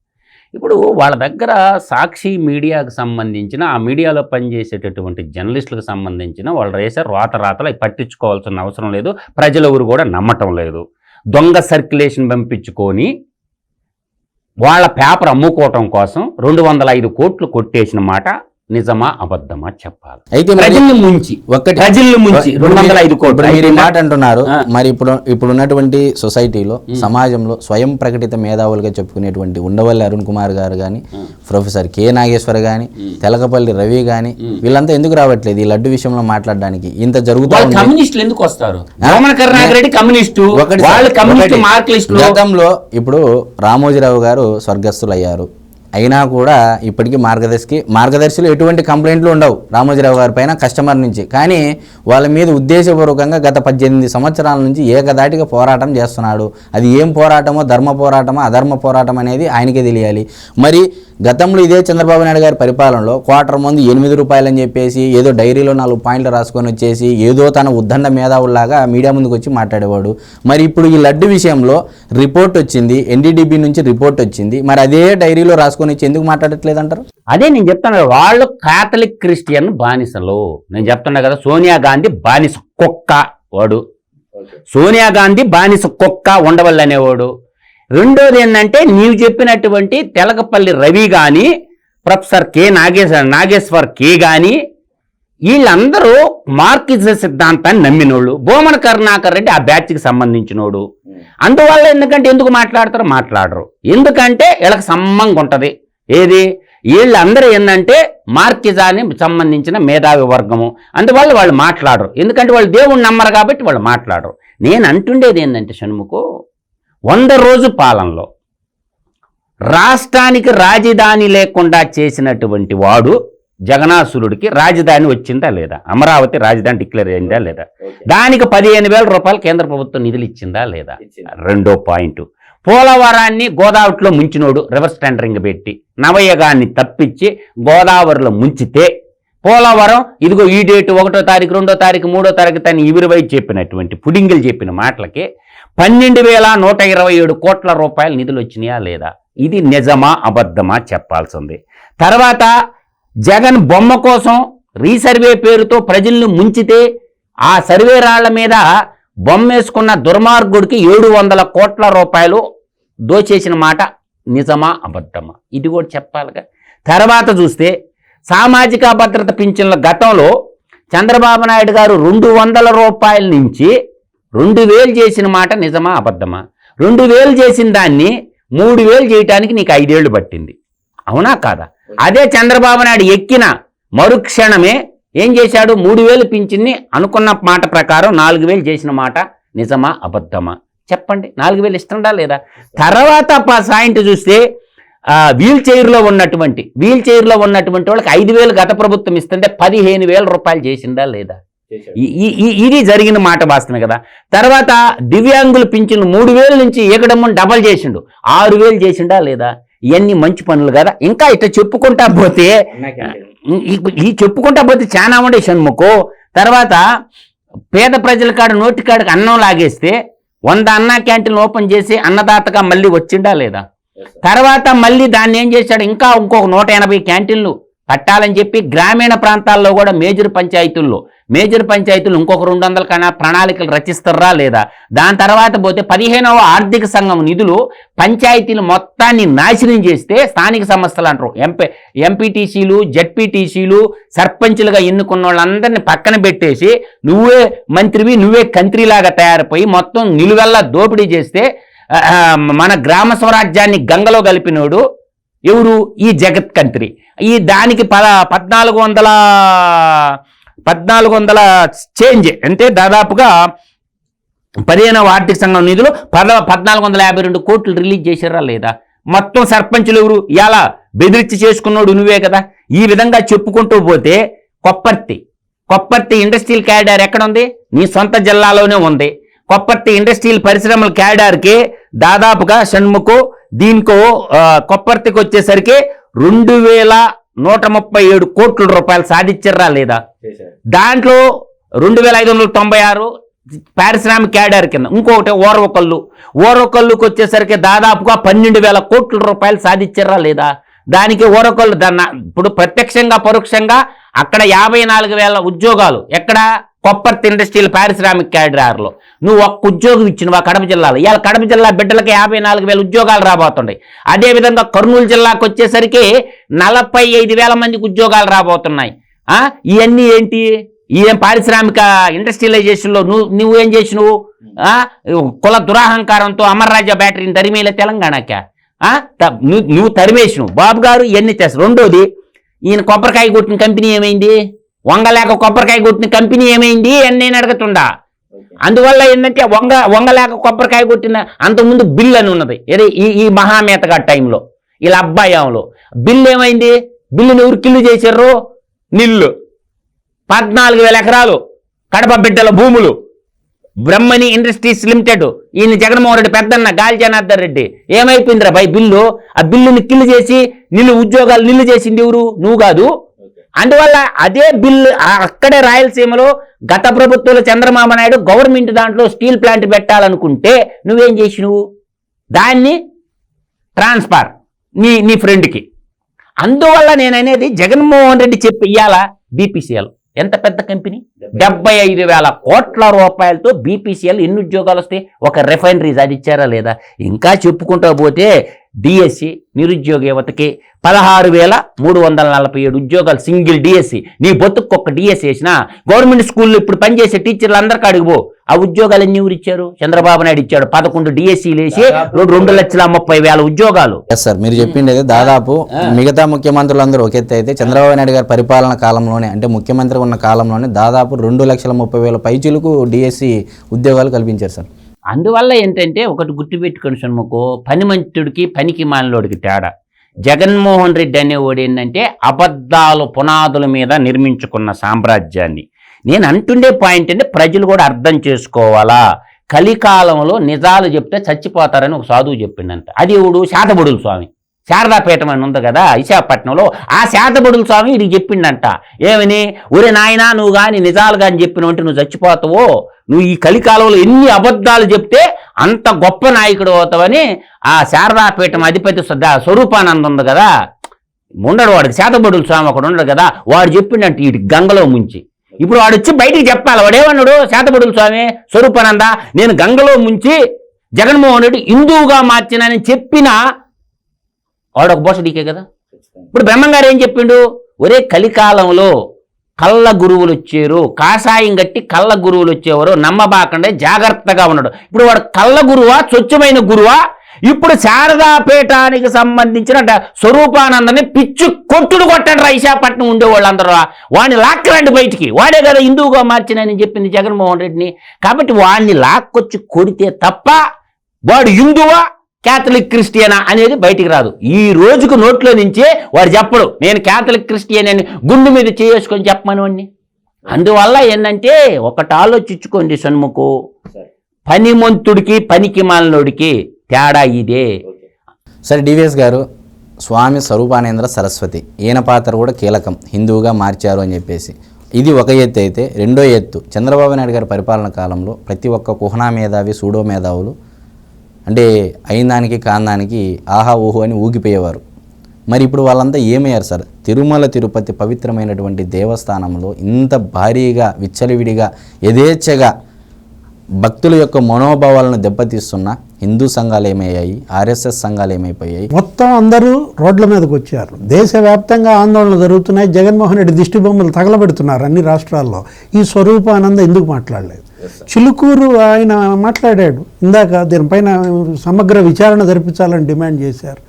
ఇప్పుడు వాళ్ళ దగ్గర సాక్షి మీడియాకు సంబంధించిన, ఆ మీడియాలో పనిచేసేటటువంటి జర్నలిస్టులకు సంబంధించిన వాళ్ళు వేసే రాతలు పట్టించుకోవాల్సిన అవసరం లేదు. ప్రజలు ఎవరు కూడా నమ్మటం లేదు. దొంగ సర్క్యులేషన్ పంపించుకొని వాళ్ళ పేపర్ అమ్ముకోవటం కోసం 205 కోట్లు కొట్టేసిన మాట నిజమా అబద్ధమా చెప్పాలి. అయితే ప్రజల్ని ముంచి 205 కోట్లు మీరు మాట అంటున్నారు. మరి ఇప్పుడు ఉన్నటువంటి సొసైటీలో, సమాజంలో స్వయం ప్రకటిత మేధావులుగా చెప్పుకునేటువంటి ఉండవల్లి అరుణ్ కుమార్ గారు కానీ, ప్రొఫెసర్ కె నాగేశ్వర్ కానీ, తెలకపల్లి రవి కానీ, వీళ్ళంతా ఎందుకు రావట్లేదు ఈ లడ్డు విషయంలో మాట్లాడడానికి? ఇంత జరుగుతుంది. కమ్యూనిస్టులు ఎందుకు వస్తారు? కమ్యూనిస్టు గతంలో ఇప్పుడు రామోజీరావు గారు స్వర్గస్థులు అయ్యారు. అయినా కూడా ఇప్పటికీ మార్గదర్శిలో ఎటువంటి కంప్లైంట్లు ఉండవు రామోజీరావు గారి పైన కస్టమర్ నుంచి. కానీ వాళ్ళ మీద ఉద్దేశపూర్వకంగా గత 18 సంవత్సరాల నుంచి ఏకదాటిగా పోరాటం చేస్తున్నాడు. అది ఏం పోరాటమో, ధర్మ పోరాటమో అధర్మ పోరాటం అనేది ఆయనకే తెలియాలి. మరి గతంలో ఇదే చంద్రబాబు నాయుడు గారి పరిపాలనలో క్వార్టర్ మంది 8 రూపాయలు అని చెప్పేసి ఏదో డైరీలో 4 పాయింట్లు రాసుకొని వచ్చేసి ఏదో తన ఉద్దండ మేధావుల్లాగా మీడియా ముందుకు వచ్చి మాట్లాడేవాడు. మరి ఇప్పుడు ఈ లడ్డు విషయంలో రిపోర్ట్ వచ్చింది, ఎన్డీడీబీ నుంచి రిపోర్ట్ వచ్చింది. మరి అదే డైరీలో రాసుకొని వచ్చి ఎందుకు మాట్లాడట్లేదంటారు? అదే నేను చెప్తాను, వాళ్ళు కాథలిక్ క్రిస్టియన్ బానిసలు. నేను చెప్తున్నా కదా, సోనియా గాంధీ బానిస కుక్క వాడు, సోనియా గాంధీ బానిస కుక్క ఉండవల్లి అనేవాడు. రెండోది ఏంటంటే నీవు చెప్పినటువంటి తెలకపల్లి రవి కానీ ప్రొఫెసర్ నాగేశ్వర్ కే కానీ వీళ్ళందరూ మార్కిజ సిద్ధాంతాన్ని నమ్మినోళ్ళు. బోమన కరుణాకర్ రెడ్డి ఆ బ్యాచ్కి సంబంధించినోడు. అందువల్ల ఎందుకు మాట్లాడరు. ఎందుకంటే వీళ్ళకి సమ్మంగా ఉంటుంది. ఏది వీళ్ళందరూ ఏంటంటే మార్కిజానికి సంబంధించిన మేధావి వర్గము. అందువల్ల వాళ్ళు మాట్లాడరు. ఎందుకంటే వాళ్ళు దేవుణ్ణి నమ్మరు కాబట్టి వాళ్ళు మాట్లాడరు. నేను అంటుండేది ఏంటంటే షణ్ముఖు, 100 రోజు పాలనలో రాష్ట్రానికి రాజధాని లేకుండా చేసినటువంటి వాడు జగనాసురుడికి రాజధాని వచ్చిందా లేదా? అమరావతి రాజధాని డిక్లేర్ అయిందా లేదా? దానికి 15,000 రూపాయలు కేంద్ర ప్రభుత్వం నిధులు ఇచ్చిందా లేదా? రెండో పాయింట్, పోలవరాన్ని గోదావరిలో ముంచినోడు రివర్స్ టెండరింగ్ పెట్టి నవయగాన్ని తప్పించి గోదావరిలో ముంచితే పోలవరం ఇదిగో ఈ డేటు 1వ తారీఖు 2వ తారీఖు 3వ తారీఖు తను ఇవిరివై చెప్పినటువంటి పుడింగిలు చెప్పిన మాటలకి 12,127 కోట్ల రూపాయల నిధులు వచ్చినాయా లేదా? ఇది నిజమా అబద్ధమా చెప్పాల్సింది. తర్వాత జగన్ బొమ్మ కోసం రీసర్వే పేరుతో ప్రజల్ని ముంచితే ఆ సర్వే రాళ్ల మీద బొమ్మ వేసుకున్న దుర్మార్గుడికి 700 కోట్ల రూపాయలు దోచేసిన మాట నిజమా అబద్ధమా? ఇది కూడా చెప్పాలిగా. తర్వాత చూస్తే సామాజిక భద్రత పింఛన్ల గతంలో చంద్రబాబు నాయుడు గారు 200 రూపాయల నుంచి 2,000 చేసిన మాట నిజమా అబద్ధమా? 2,000 చేసిన దాన్ని 3,000 చేయటానికి నీకు 5 ఏళ్ళు పట్టింది, అవునా కాదా? అదే చంద్రబాబు నాయుడు ఎక్కిన మరుక్షణమే ఏం చేశాడు? 3,000 పింఛన్ని అనుకున్న మాట ప్రకారం 4,000 చేసిన మాట నిజమా అబద్ధమా? చెప్పండి. 4,000 ఇస్తుందా లేదా? తర్వాత సాయింట్ చూస్తే వీల్ చైర్లో ఉన్నటువంటి వాళ్ళకి 5,000 గత ప్రభుత్వం ఇస్తుంటే 15,000 రూపాయలు చేసిందా లేదా? ఇది జరిగిన మాట వాస్తవమే కదా. తర్వాత దివ్యాంగుల పింఛన్లు 3,000 నుంచి ఏకడమ్మని డబల్ చేసిండు, 6,000 చేసిండా లేదా? ఇవన్నీ మంచి పనులు కదా. ఇంకా ఇట్లా చెప్పుకుంటా పోతే చాలా ఉండే షణ్ముఖు. తర్వాత పేద ప్రజల కాడ నోటికాడికి అన్నం లాగేస్తే 100 అన్నా క్యాంటీన్లు ఓపెన్ చేసి అన్నదాతగా మళ్ళీ వచ్చిండా లేదా? తర్వాత మళ్ళీ దాన్ని ఏం చేశాడు? ఇంకొక 180 క్యాంటీన్లు పట్టాలని చెప్పి గ్రామీణ ప్రాంతాల్లో కూడా మేజర్ పంచాయతీలు ఇంకొక 200 కన్నా ప్రణాళికలు రచిస్తారా లేదా? దాని తర్వాత పోతే 15వ ఆర్థిక సంఘం నిధులు పంచాయతీలు మొత్తాన్ని నాశనం చేస్తే స్థానిక సంస్థలు అంటారు, ఎంపీటీసీలు జెడ్పీటీసీలు సర్పంచులుగా ఎన్నుకున్న వాళ్ళందరినీ పక్కన పెట్టేసి నువ్వే మంత్రివి నువ్వే కంత్రిలాగా తయారైపోయి మొత్తం నిలువెల్లా దోపిడీ చేస్తే మన గ్రామ స్వరాజ్యాన్ని గంగలో కలిపినోడు ఎవరు? ఈ జగత్ కంత్రి. ఈ దానికి 1400 చేంజ్ అంటే దాదాపుగా 15వ ఆర్థిక సంఘం నిధులు 1452 కోట్లు రిలీజ్ చేశారా లేదా? మొత్తం సర్పంచులు ఎవరు? ఇలా బెదిరించి చేసుకున్నాడు నువ్వే కదా. ఈ విధంగా చెప్పుకుంటూ పోతే కొప్పర్తి ఇండస్ట్రియల్ క్యారిడార్ ఎక్కడ ఉంది? నీ సొంత జిల్లాలోనే ఉంది. కొప్పర్తి ఇండస్ట్రియల్ పరిశ్రమల క్యారిడార్కి దాదాపుగా షణ్ముఖు దీనికో కొప్పర్తికి వచ్చేసరికి 2,137 కోట్ల రూపాయలు సాధించర్రా లేదా? దాంట్లో 2,596 పారిశ్రామిక క్యారిడార్ కింద, ఇంకొకటి ఓరవకల్లుకి వచ్చేసరికి దాదాపుగా 12,000 కోట్ల రూపాయలు సాధించర్రా లేదా? దానికి ఓరవకల్లు ఇప్పుడు ప్రత్యక్షంగా పరోక్షంగా అక్కడ 54,000 ఉద్యోగాలు ఎక్కడ? కొప్పర్తి ఇండస్ట్రియల్ పారిశ్రామిక క్యారిడార్లో నువ్వు ఒక్క ఉద్యోగం ఇచ్చినవా కడప జిల్లాలో? ఇవాళ కడప జిల్లా బిడ్డలకి 54,000 ఉద్యోగాలు రాబోతున్నాయి. అదేవిధంగా కర్నూలు జిల్లాకు వచ్చేసరికి 45,000 మందికి ఉద్యోగాలు రాబోతున్నాయి. ఇవన్నీ ఏంటి? ఈ పారిశ్రామిక ఇండస్ట్రియలైజేషన్లో నువ్వేం చేసినవు? కుల దురాహంకారంతో అమర్రాజా బ్యాటరీని తరిమేలే తెలంగాణకి నువ్వు తరిమేసినవు. బాబు గారు ఇవన్నీ చేస్తారు. రెండోది, ఈయన కొబ్బరికాయ కొట్టిన కంపెనీ ఏమైంది? వంగలేక కొబ్బరికాయ కొట్టిన కంపెనీ ఏమైంది అని నేను అడుగుతుండా. అందువల్ల ఏంటంటే వంగలేక కొబ్బరికాయ కొట్టిన అంతకుముందు బిల్ అని ఉన్నది. ఈ మహామేతగా టైంలో ఇలా అబ్బాయంలో బిల్లు ఏమైంది? బిల్లుని ఎవరు కిల్లు చేశారు? నిల్లు 14,000 ఎకరాలు కడప బిడ్డల భూములు, బ్రహ్మణి ఇండస్ట్రీస్ లిమిటెడ్, ఈయన జగన్మోహన్ రెడ్డి పెద్దన్న గాలి జనార్దన్ రెడ్డి. ఏమైపోయిందిరా భయ్ బిల్లు? ఆ బిల్లుని కిల్లు చేసి నిల్లు ఉద్యోగాలు నిల్లు చేసింది ఎవరు? నువ్వు కాదు. అందువల్ల అదే బిల్లు అక్కడే రాయలసీమలో గత ప్రభుత్వంలో చంద్రబాబు నాయుడు గవర్నమెంట్ దాంట్లో స్టీల్ ప్లాంట్ పెట్టాలనుకుంటే నువ్వేం చేసినవు? దాన్ని ట్రాన్స్ఫర్ నీ ఫ్రెండ్కి. అందువల్ల నేను అనేది జగన్మోహన్ రెడ్డి చెప్పి ఇయ్యాలా బీపీసీఎల్ ఎంత పెద్ద కంపెనీ, 75,000 కోట్ల రూపాయలతో బీపీసీఎల్ ఎన్ని ఉద్యోగాలు వస్తాయి? ఒక రిఫైనరీస్ అది ఇచ్చారా లేదా? ఇంకా చెప్పుకుంటూ పోతే డిఎస్సి నిరుద్యోగ యువతకి 16,347 ఉద్యోగాలు సింగిల్ డిఎస్సి. నీ బొత్తుకు ఒక్క డిఎస్సి వేసినా గవర్నమెంట్ స్కూల్లో ఇప్పుడు పనిచేసే టీచర్లు అందరికీ అడిగిపో, ఆ ఉద్యోగాలు ఎన్ని ఊరు ఇచ్చారు? చంద్రబాబు నాయుడు ఇచ్చాడు 11 డిఎస్సీలు వేసి 2,30,30,000 ఉద్యోగాలు. ఎస్ సార్, మీరు చెప్పింది అయితే దాదాపు మిగతా ముఖ్యమంత్రులందరూ ఒక ఎత్తు అయితే చంద్రబాబు నాయుడు గారి పరిపాలన కాలంలోనే, అంటే ముఖ్యమంత్రి ఉన్న కాలంలోనే దాదాపు 2,30,30,000 పైచీలకు డిఎస్సి ఉద్యోగాలు కల్పించారు సార్. అందువల్ల ఏంటంటే ఒకటి గుర్తుపెట్టుకొని సన్ముఖు, పనిమంతుడికి పనికి మాలినోడికి తేడా. జగన్మోహన్ రెడ్డి అనేవాడు ఏంటంటే అబద్ధాలు పునాదుల మీద నిర్మించుకున్న సామ్రాజ్యాన్ని. నేను అంటుండే పాయింట్ అంటే ప్రజలు కూడా అర్థం చేసుకోవాలా. కలికాలంలో నిజాలు చెప్తే చచ్చిపోతారని ఒక సాధువు చెప్పిండంట. అది ఎవడు? శాతబడుల స్వామి. శారదాపీఠం అని ఉంది కదా విశాఖపట్నంలో, ఆ శాతబడుల స్వామి ఇది చెప్పిండంట. ఏమని? ఒరే నాయనా, నువ్వు కానీ నిజాలు కానీ చెప్పినవంటే నువ్వు చచ్చిపోతావో, నువ్వు ఈ కలికాలంలో ఎన్ని అబద్ధాలు చెప్తే అంత గొప్ప నాయకుడు అవుతావని ఆ శారదాపీఠం అధిపతి స్వరూపానందం ఉంది కదా, ఉండడు వాడికి, శాతబడుల స్వామి ఒకడు ఉండడు కదా, వాడు చెప్పిండంటే వీడి గంగలో ముంచి. ఇప్పుడు వాడు వచ్చి బయటికి చెప్పాలి. వాడేమన్నాడు? శాతబడుల స్వామి స్వరూపానంద, నేను గంగలో ముంచి జగన్మోహన్ రెడ్డి హిందువుగా మార్చినని చెప్పిన వాడు ఒక బోస డీకే కదా. ఇప్పుడు బ్రహ్మంగారు ఏం చెప్పిండు? ఒరే కలికాలంలో కళ్ళ గురువులు వచ్చారు, కాషాయం గట్టి కళ్ళ గురువులు వచ్చేవారు, నమ్మబాకండే జాగ్రత్తగా ఉన్నాడు. ఇప్పుడు వాడు కళ్ళ గురువా స్వచ్ఛమైన గురువా? ఇప్పుడు శారదాపీఠానికి సంబంధించిన స్వరూపానందని పిచ్చు కొట్టుడు కొట్టాడు రా విశాఖపట్నం ఉండేవాళ్ళందరూ. వాడిని లాక్కరండి బయటికి, వాడే కదా హిందువుగా మార్చినని చెప్పింది జగన్మోహన్ రెడ్డిని. కాబట్టి వాడిని లాక్కొచ్చి కొడితే తప్ప వాడు హిందువా క్యాథలిక్ క్రిస్టియనా అనేది బయటికి రాదు. ఈ రోజుకు నోట్లో నుంచే వాడు చెప్పడు నేను క్యాథలిక్ క్రిస్టియన్ అని గుండు మీద చేసుకొని చెప్పమని వాడిని. అందువల్ల ఏంటంటే ఒకటి ఆలోచించుకోండి సన్ముఖు, పనిమంతుడికి పనికి మాలినోడికి తేడా ఇదే. సరే డివిఎస్ గారు, స్వామి స్వరూపానంద సరస్వతి ఈయన పాత్ర కూడా కీలకం, హిందువుగా మార్చారు అని చెప్పేసి ఇది ఒక ఎత్తు అయితే, రెండో ఎత్తు చంద్రబాబు నాయుడు గారి పరిపాలన కాలంలో ప్రతి ఒక్క కుహనా మేధావి సూడో మేధావులు అంటే అయినదానికి కాందానికి ఆహా ఊహు అని ఊగిపోయేవారు. మరి ఇప్పుడు వాళ్ళంతా ఏమయ్యారు సార్? తిరుమల తిరుపతి పవిత్రమైనటువంటి దేవస్థానంలో ఇంత భారీగా విచ్చలవిడిగా యథేచ్ఛగా భక్తుల యొక్క మనోభావాలను దెబ్బతీస్తున్న హిందూ సంఘాలు ఏమయ్యాయి, ఆర్ఎస్ఎస్ సంఘాలు ఏమైపోయాయి? మొత్తం అందరూ రోడ్ల మీదకి వచ్చారు. దేశవ్యాప్తంగా ఆందోళనలు జరుగుతున్నాయి. జగన్మోహన్ రెడ్డి దిష్టి బొమ్మలు తగలబెడుతున్నారు అన్ని రాష్ట్రాల్లో. ఈ స్వరూపానంద ఎందుకు మాట్లాడలేదు? చిలుకూరు ఆయన మాట్లాడాడు ఇందాక, దీనిపైన సమగ్ర విచారణ జరిపించాలని డిమాండ్ చేశారు.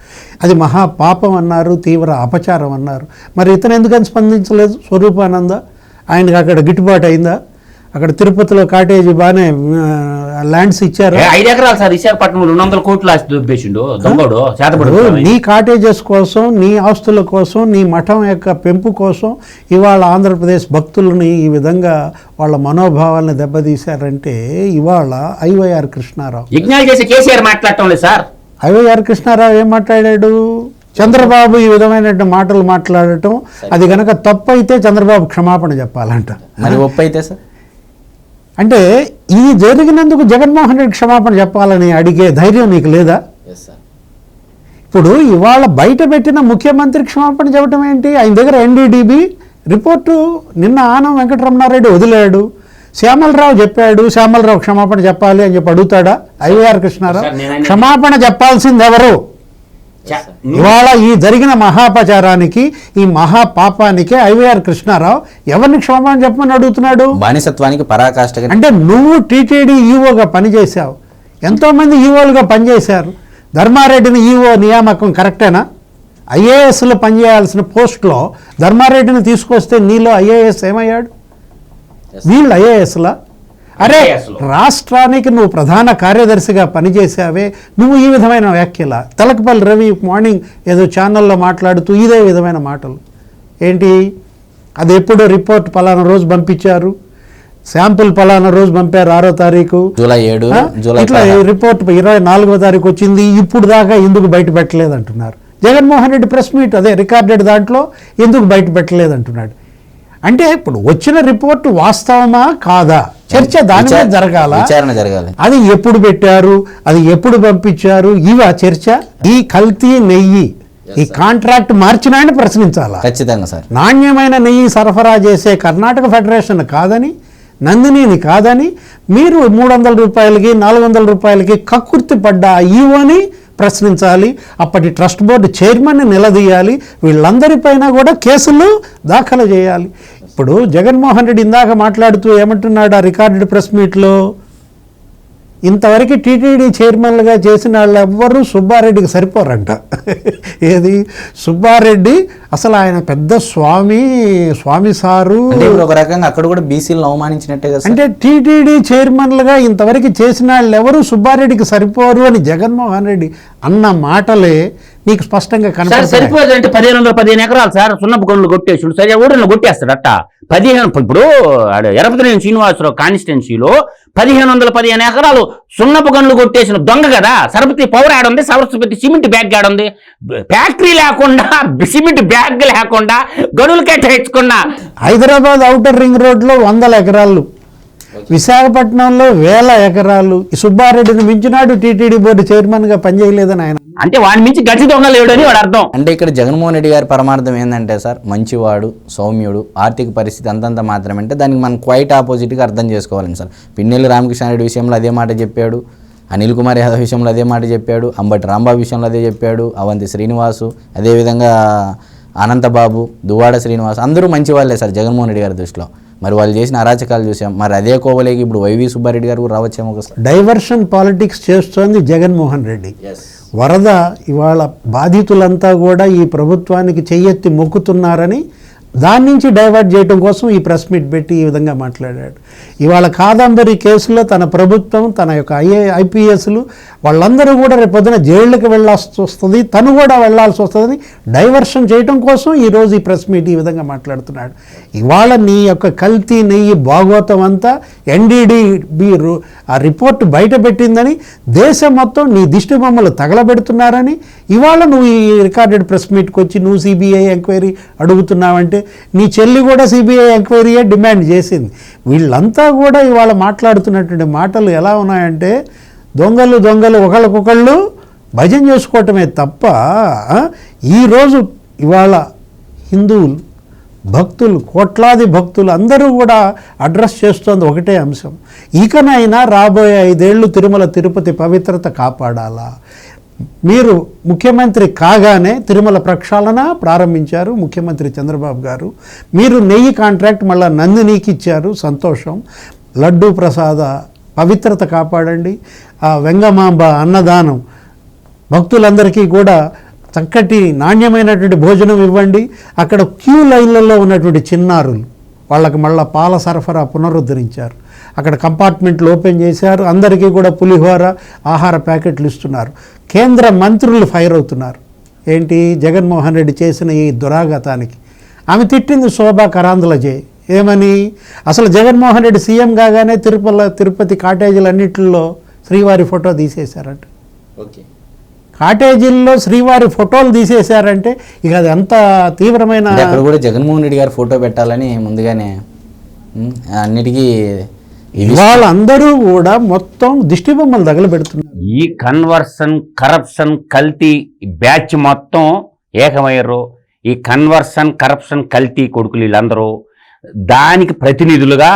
అది మహాపాపం అన్నారు, తీవ్ర అపచారం అన్నారు. మరి ఇతను ఎందుకని స్పందించలేదు స్వరూపానంద? ఆయనకు అక్కడ గిట్టుబాటు అయిందా? అక్కడ తిరుపతిలో కాటేజీ బాగానే ల్యాండ్స్ ఇచ్చారు. 5 ఎకరాలు సార్ విశాఖపట్నంలో 200 కోట్లు ఆస్తి దొబ్బేసిండు దొంగడు శాతపడు. నీ కాటేజెస్ కోసం, నీ ఆస్తుల కోసం, నీ మఠం యొక్క పెంపు కోసం ఇవాళ ఆంధ్రప్రదేశ్ భక్తులని ఈ విధంగా వాళ్ళ మనోభావాలను దెబ్బతీశారంటే ఇవాళ ఐవైఆర్ కృష్ణారావు యజ్ఞాలు చేసి కేసీఆర్ మాట్లాడటం లేదు సార్. ఐవైఆర్ కృష్ణారావు ఏం మాట్లాడాడు? చంద్రబాబు ఈ విధమైన మాటలు మాట్లాడటం అది కనుక తప్పు అయితే చంద్రబాబు క్షమాపణ చెప్పాలంట. మరి ఒప్పు అయితే సార్ అంటే ఇది జరిగినందుకు జగన్మోహన్ రెడ్డి క్షమాపణ చెప్పాలని అడిగే ధైర్యం నీకు లేదా? ఇప్పుడు ఇవాళ బయట పెట్టిన ముఖ్యమంత్రి క్షమాపణ చెప్పడం ఏంటి? ఆయన దగ్గర ఎన్డీడీబీ రిపోర్టు నిన్న ఆనం వెంకటరమణారెడ్డి వదిలాడు. శ్యామలరావు చెప్పాడు, శ్యామలరావు క్షమాపణ చెప్పాలి అని చెప్పి అడుగుతాడా ఐవైఆర్ కృష్ణారావు? క్షమాపణ చెప్పాల్సింది ఎవరు? ఇవాళ ఈ జరిగిన మహాపచారానికి, ఈ మహాపాపానికి ఐవైఆర్ కృష్ణారావు ఎవరిని క్షమాపణ చెప్పమని అడుగుతున్నాడు? బానిసత్వానికి పరాకాష్ట. అంటే నువ్వు టీటీడీ ఈవోగా పనిచేశావు, ఎంతోమంది ఈవోలుగా పనిచేశారు. ధర్మారెడ్డిని ఈవో నియామకం కరెక్టేనా? ఐఏఎస్లో పనిచేయాల్సిన పోస్టులో ధర్మారెడ్డిని తీసుకొస్తే నీలో ఐఏఎస్ ఏమయ్యాడు? వీళ్ళు ఐఏఎస్లా? అరే అసలు రాష్ట్రానికి నువ్వు ప్రధాన కార్యదర్శిగా పనిచేసావే, నువ్వు ఈ విధమైన వ్యాఖ్యల. తలకపల్లి రవి మార్నింగ్ ఏదో ఛానల్లో మాట్లాడుతూ ఇదే విధమైన మాటలు ఏంటి, అది ఎప్పుడో రిపోర్ట్ పలానా రోజు పంపించారు, శాంపుల్ పలానా రోజు పంపారు 6వ తారీఖు, జూలై 7 జూలై ఇట్లా రిపోర్ట్ 24వ తారీఖు వచ్చింది, ఇప్పుడు దాకా ఎందుకు బయట పెట్టలేదు అంటున్నారు. జగన్మోహన్ రెడ్డి ప్రెస్ మీట్ అదే రికార్డెడ్ దాంట్లో ఎందుకు బయట పెట్టలేదు అంటున్నాడు. అంటే ఇప్పుడు వచ్చిన రిపోర్టు వాస్తవమా కాదా, చర్చ దాని మీద జరగాల, విచారణ జరగాలి. అది ఎప్పుడు పెట్టారు, అది ఎప్పుడు పంపించారు, ఇవా చర్చ. ఈ కల్తీ నెయ్యి ఈ కాంట్రాక్ట్ మార్చినా అని ప్రశ్నించాలా. ఖచ్చితంగా సార్. నాణ్యమైన నాణ్యమైన నెయ్యి సరఫరా చేసే కర్ణాటక ఫెడరేషన్ కాదని, నందినిని కాదని మీరు 300 రూపాయలకి 400 రూపాయలకి కక్కుర్తి పడ్డ ఈవోని ప్రశ్నించాలి. అప్పటి ట్రస్ట్ బోర్డు చైర్మన్ని నిలదీయాలి. వీళ్ళందరిపైన కూడా కేసులు దాఖలు చేయాలి. ఇప్పుడు జగన్మోహన్ రెడ్డి ఇందాక మాట్లాడుతూ ఏమంటున్నాడు ఆ రికార్డెడ్ ప్రెస్ మీట్లో, ఇంతవరకు టీటీడీ చైర్మన్లుగా చేసిన వాళ్ళు ఎవ్వరూ సుబ్బారెడ్డికి సరిపోరంట. ఏది సుబ్బారెడ్డి అసలు ఆయన పెద్ద స్వామి సారు. అంటే ఇప్పుడు ఒక రకంగా అక్కడ కూడా బీసీలను అవమానించినట్టే కదా సార్. అంటే టీటీడీ చైర్మన్లుగా ఇంతవరకు చేసిన వాళ్ళు ఎవరు సుబ్బారెడ్డికి సరిపోరు అని జగన్మోహన్ రెడ్డి అన్న మాటలే నీకు స్పష్టంగా సార్ కనపడుతుంది. సరిపోదు అంటే 15 ఎకరాలు సార్ సున్నపు గనులు కొట్టేసి సరే ఊరిలో కొట్టేస్తాడు అట్ట 15. ఇప్పుడు ఎరపతినేని శ్రీనివాసరావు కాన్స్టిట్యున్సీలో 1515 ఎకరాలు సున్నపు గనులు కొట్టేసిన దొంగ కదా. సరపతి పవర్ ఆడుంది, సరస్వతి సిమెంట్ బ్యాగ్ ఆడుంది. ఫ్యాక్టరీ లేకుండా సిమెంట్ బ్యాగ్ లేకుండా గనులు కేటాయించుకున్నా. హైదరాబాద్ ఔటర్ రింగ్ రోడ్లో 100 ఎకరాలు, విశాఖపట్నంలో 1000 ఎకరాలు. ఈ సుబ్బారెడ్డిని మించినాడు టీటీడీ బోర్డు చైర్మన్గా పనిచేయలేదని ఆయన అంటే వాడి మించి గట్టి దొంగ లేడని వాడు అర్థం. అంటే ఇక్కడ జగన్మోహన్ రెడ్డి గారి పరమార్థం ఏంటంటే సార్, మంచివాడు, సౌమ్యుడు, ఆర్థిక పరిస్థితి అంతంత మాత్రమే. అంటే దానికి మనం క్వైట్ ఆపోజిట్గా అర్థం చేసుకోవాలండి సార్. పిన్నెల్లి రామకృష్ణారెడ్డి విషయంలో అదే మాట చెప్పాడు, అనిల్ కుమార్ యాదవ్ విషయంలో అదే మాట చెప్పాడు, అంబటి రాంబాబు విషయంలో అదే చెప్పాడు, అవంతి శ్రీనివాసు, అదేవిధంగా అనంతబాబు, దువ్వాడ శ్రీనివాస్ అందరూ మంచి వాళ్ళే సార్ జగన్మోహన్ రెడ్డి గారి దృష్టిలో. మరి వాళ్ళు చేసిన అరాచకాలు చూసాం. మరి అదే కోవలేకి ఇప్పుడు వైవి సుబ్బారెడ్డి గారు కూడా రావచ్చేమో కదా. డైవర్షన్ పాలిటిక్స్ చేస్తోంది జగన్మోహన్ రెడ్డి. వరద ఇవాళ బాధితులంతా కూడా ఈ ప్రభుత్వానికి చెయ్యెత్తి మొక్కుతున్నారని దాని నుంచి డైవర్ట్ చేయడం కోసం ఈ ప్రెస్ మీట్ పెట్టి ఈ విధంగా మాట్లాడాడు. ఇవాళ కాదంబరి కేసులో తన ప్రభుత్వం, తన యొక్క ఐపీఎస్లు వాళ్ళందరూ కూడా రేపొద్దున జైళ్ళకి వెళ్ళాల్సి వస్తుంది, తను కూడా వెళ్ళాల్సి వస్తుందని డైవర్షన్ చేయడం కోసం ఈరోజు ఈ ప్రెస్ మీట్ ఈ విధంగా మాట్లాడుతున్నాడు. ఇవాళ నీ యొక్క కల్తీ నెయ్యి భాగోతం అంతా ఎన్డీడీబీ ఆ రిపోర్ట్ బయట పెట్టిందని, దేశం మొత్తం నీ దిష్టి బొమ్మలు తగలబెడుతున్నారని ఇవాళ నువ్వు ఈ రికార్డెడ్ ప్రెస్ మీట్కి వచ్చి నువ్వు సిబిఐ ఎంక్వైరీ అడుగుతున్నావంటే నీ చెల్లి కూడా సిబిఐ ఎంక్వైరీయే డిమాండ్ చేసింది. వీళ్ళంతా కూడా ఇవాళ మాట్లాడుతున్నటువంటి మాటలు ఎలా ఉన్నాయంటే దొంగలు ఒకళ్ళకొకళ్ళు భజన చేసుకోవటమే తప్ప ఈరోజు ఇవాళ హిందువులు భక్తులు, కోట్లాది భక్తులు అందరూ కూడా అడ్రస్ చేస్తోంది ఒకటే అంశం, ఇకనైనా రాబోయే 5 ఏళ్ళు తిరుమల తిరుపతి పవిత్రత కాపాడాలా. మీరు ముఖ్యమంత్రి కాగానే తిరుమల ప్రక్షాళన ప్రారంభించారు ముఖ్యమంత్రి చంద్రబాబు గారు. మీరు నెయ్యి కాంట్రాక్ట్ మళ్ళీ నందినికి ఇచ్చారు, సంతోషం. లడ్డూ ప్రసాద పవిత్రత కాపాడండి. ఆ వెంగమాంబ అన్నదానం భక్తులందరికీ కూడా చక్కటి నాణ్యమైనటువంటి భోజనం ఇవ్వండి. అక్కడ క్యూ లైన్లలో ఉన్నటువంటి చిన్నారులు వాళ్ళకి మళ్ళీ పాల సరఫరా పునరుద్ధరించారు. అక్కడ కంపార్ట్మెంట్లు ఓపెన్ చేశారు, అందరికీ కూడా పులిహోర ఆహార ప్యాకెట్లు ఇస్తున్నారు. కేంద్ర మంత్రులు ఫైర్ అవుతున్నారు. ఏంటి జగన్మోహన్ రెడ్డి చేసిన ఈ దురాఘాతానికి. ఆమె తిట్టింది శోభా కరాందులజే ఏమని, అసలు జగన్మోహన్ రెడ్డి సీఎం కాగానే తిరుపతి కాటేజీలన్నింటిలో శ్రీవారి ఫోటో తీసేశారంట. కాటేజీల్లో శ్రీవారి ఫోటోలు తీసేశారంటే ఇక అది అంత తీవ్రమైన. అక్కడ కూడా జగన్మోహన్ రెడ్డి గారు ఫోటో పెట్టాలని ముందుగానే అన్నిటికీ వాళ్ళందరూ కూడా మొత్తం దిష్టి బొమ్మలు తగలబెడుతున్నారు. ఈ కన్వర్షన్, కరప్షన్, కల్తీ బ్యాచ్ మొత్తం ఏకమయ్యారు. ఈ కన్వర్షన్, కరప్షన్, కల్తీ కొడుకులు వీళ్ళందరూ దానికి ప్రతినిధులుగా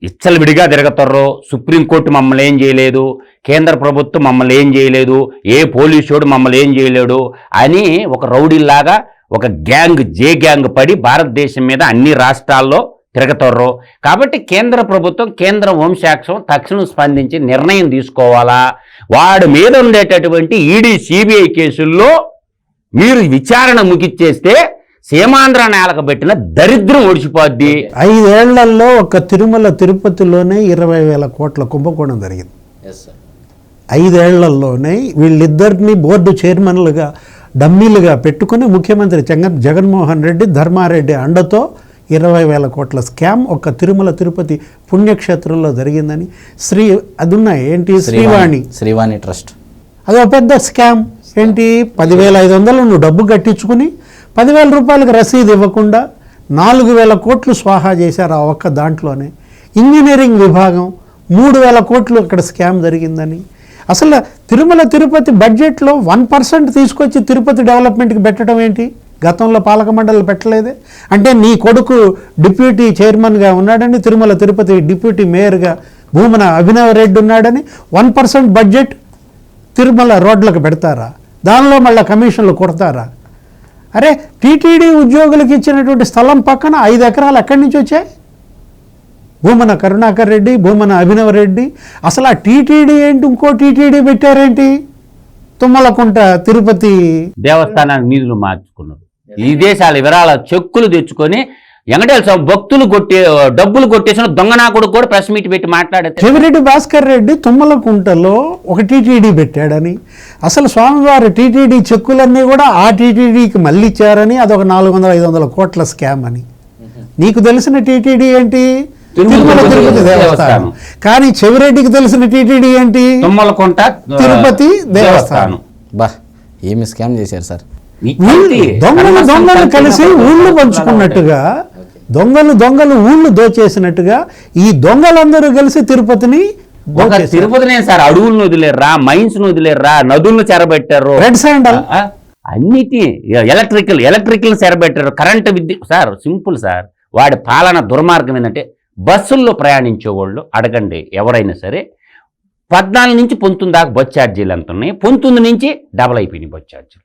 ఇచ్చలవిడిగా తిరగతారు. సుప్రీంకోర్టు మమ్మల్ని ఏం చేయలేదు, కేంద్ర ప్రభుత్వం మమ్మల్ని ఏం చేయలేదు, ఏ పోలీసుడు మమ్మల్ని ఏం చేయలేడు అని ఒక రౌడీలాగా ఒక గ్యాంగ్, గ్యాంగ్ పడి భారతదేశం మీద అన్ని రాష్ట్రాల్లో తిరగతారు. కాబట్టి కేంద్ర ప్రభుత్వం, కేంద్ర హోంశాఖ తక్షణం స్పందించి నిర్ణయం తీసుకోవాలా. వాడి మీద ఉండేటటువంటి ఈడీ, సిబిఐ కేసుల్లో మీరు విచారణ ముగిచ్చేస్తే సీమాంధ్ర నేలకు పెట్టిన దరిద్రం ఒడిచిపోద్ది. 5 ఏళ్లలో ఒక తిరుమల తిరుపతిలోనే 20,000 కోట్ల కుంభకోణం జరిగింది. 5 ఏళ్లలోనే వీళ్ళిద్దరిని బోర్డు చైర్మన్లుగా డమ్మీలుగా పెట్టుకుని ముఖ్యమంత్రి జగన్మోహన్ రెడ్డి ధర్మారెడ్డి అండతో 20,000 కోట్ల స్కామ్ ఒక తిరుమల తిరుపతి పుణ్యక్షేత్రంలో జరిగిందని అది ఉన్నాయి ఏంటి శ్రీవాణి ట్రస్ట్, అది ఒక పెద్ద స్కామ్. ఏంటి 10,500 నువ్వు డబ్బు కట్టించుకుని 10,000 రూపాయలకు రసీదు ఇవ్వకుండా 4,000 కోట్లు స్వాహా చేశారు ఆ ఒక్క దాంట్లోనే. ఇంజనీరింగ్ విభాగం 3,000 కోట్లు అక్కడ స్కామ్ జరిగిందని. అసలు తిరుమల తిరుపతి బడ్జెట్లో 1% తీసుకొచ్చి తిరుపతి డెవలప్మెంట్కి పెట్టడం ఏంటి? గతంలో పాలక మండలి పెట్టలేదే. అంటే నీ కొడుకు డిప్యూటీ చైర్మన్గా ఉన్నాడని, తిరుమల తిరుపతి డిప్యూటీ మేయర్గా భూమన అభినవ్ రెడ్డి ఉన్నాడని 1% బడ్జెట్ తిరుమల రోడ్లకు పెడతారా? దానిలో మళ్ళీ కమిషన్లు కొడతారా? అరే టీటీడీ ఉద్యోగులకు ఇచ్చినటువంటి స్థలం పక్కన 5 ఎకరాలు ఎక్కడి నుంచి వచ్చాయి? భూమన కరుణాకర్ రెడ్డి, భూమన అభినవ్ రెడ్డి. అసలు ఆ టీటీడీ ఏంటి, ఇంకో టీటీడీ పెట్టారేంటి? తుమ్మలకుంట తిరుపతి దేవస్థానానికి నిధులు మార్చుకున్నారు. ఈ దేశాల విరాళ చెక్కులు తెచ్చుకొని వెంకటేశ్వర స్వామి భక్తులు డబ్బులు కొట్టేసిన దొంగనాకుడు కూడా ప్రెస్ మీట్ పెట్టి మాట్లాడే చెవిరెడ్డి భాస్కర్ రెడ్డి తుమ్మలకుంటలో ఒక టీటీడీ పెట్టాడని, అసలు స్వామివారి టీటీడీ చెక్కులన్నీ కూడా ఆ టీటీడీకి మళ్ళీ ఇచ్చారని, అదొక 400-500 కోట్ల స్కామ్ అని. నీకు తెలిసిన టీటీడీ ఏంటి? తిరుమల తిరుపతి దేవస్థానం. కానీ చెవిరెడ్డికి తెలిసిన టీటీడీ ఏంటి? తుమ్మలకుంట తిరుపతి దేవస్థానం. బా ఏమి స్కామ్ చేశారు సార్. దొంగలు కలిసి ఊళ్ళు పంచుకున్నట్టుగా, దొంగలు ఊళ్ళు దోచేసినట్టుగా ఈ దొంగలందరూ కలిసి తిరుపతిని తిరుపతినే సార్ అడవులను వదిలేర్రా, మైన్స్ ను వదిలేర్రా, నదులను చెరబెట్టారు, రెడ్ శాండల్ అన్నిటి ఎలక్ట్రికల్ చెరబెట్టారు, కరెంటు విద్యుత్. సార్ సింపుల్ సార్, వాడి పాలన దుర్మార్గం ఏంటంటే బస్సుల్లో ప్రయాణించే వాళ్ళు అడగండి ఎవరైనా సరే, 14 నుంచి 19 దాకా బస్ ఛార్జీలు ఎంత ఉన్నాయి, 19 నుంచి డబల్ అయిపోయినాయి బస్ ఛార్జీలు.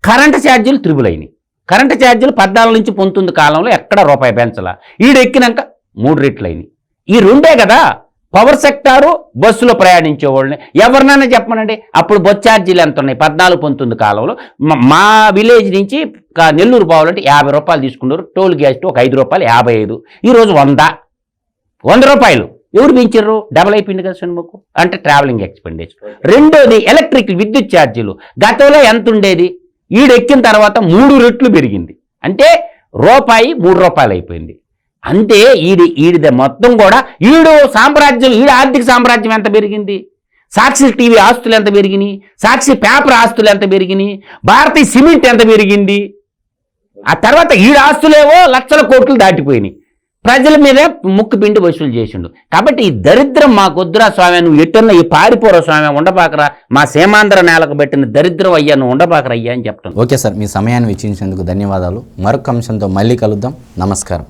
కరెంటు ఛార్జీలు త్రిబుల్ అయినాయి. కరెంటు ఛార్జీలు 14 నుంచి 19 కాలంలో ఎక్కడ రూపాయి పెంచాల, ఈడెక్కినాక 3 రెట్లు అయినాయి. ఈ రెండే కదా పవర్ సెక్టారు బస్సులో ప్రయాణించే వాళ్ళని. ఎవరినైనా చెప్పమనండి అప్పుడు బస్ ఛార్జీలు ఎంత ఉన్నాయి 14-19 కాలంలో. మా విలేజ్ నుంచి నెల్లూరు పోవాలంటే 50 రూపాయలు తీసుకున్నారు, టోల్ గ్యాస్ ఒక 5 రూపాయలు 55. ఈరోజు 100 రూపాయలు. ఎవరు పెంచారు? డబల్ అయిపోయింది కదా షణ్ముఖు. అంటే ట్రావెలింగ్ ఎక్స్పెండిచర్. రెండోది ఎలక్ట్రిక్ విద్యుత్ ఛార్జీలు. గతంలో ఎంత ఉండేది, ఈడెక్కిన తర్వాత 3 రెట్లు పెరిగింది. అంటే రూపాయి 3 రూపాయలు అయిపోయింది. అంతే ఈడిదే మొత్తం కూడా. సామ్రాజ్యం, ఆర్థిక సామ్రాజ్యం ఎంత పెరిగింది? సాక్షి టీవీ ఆస్తులు ఎంత పెరిగినాయి? సాక్షి పేపర్ ఆస్తులు ఎంత పెరిగినాయి? భారతీయ సిమెంట్ ఎంత పెరిగింది? ఆ తర్వాత ఆస్తులేవో లక్షల కోట్లు దాటిపోయినాయి. ప్రజల మీదే ముక్కు పిండి వసూలు చేసిండు. కాబట్టి ఈ దరిద్రం మా కొద్దురా స్వామి, నువ్వు ఎట్టున్న ఈ పారిపోరా స్వామి, ఉండబాకరా, మా సీమాంధ్ర నేలకు పెట్టిన దరిద్రం అయ్యా, నువ్వు ఉండబాకరా అయ్యా అని చెప్తాను. ఓకే సార్, మీ సమయాన్ని వెచ్చించినందుకు ధన్యవాదాలు. మరొక అంశంతో మళ్ళీ కలుద్దాం. నమస్కారం.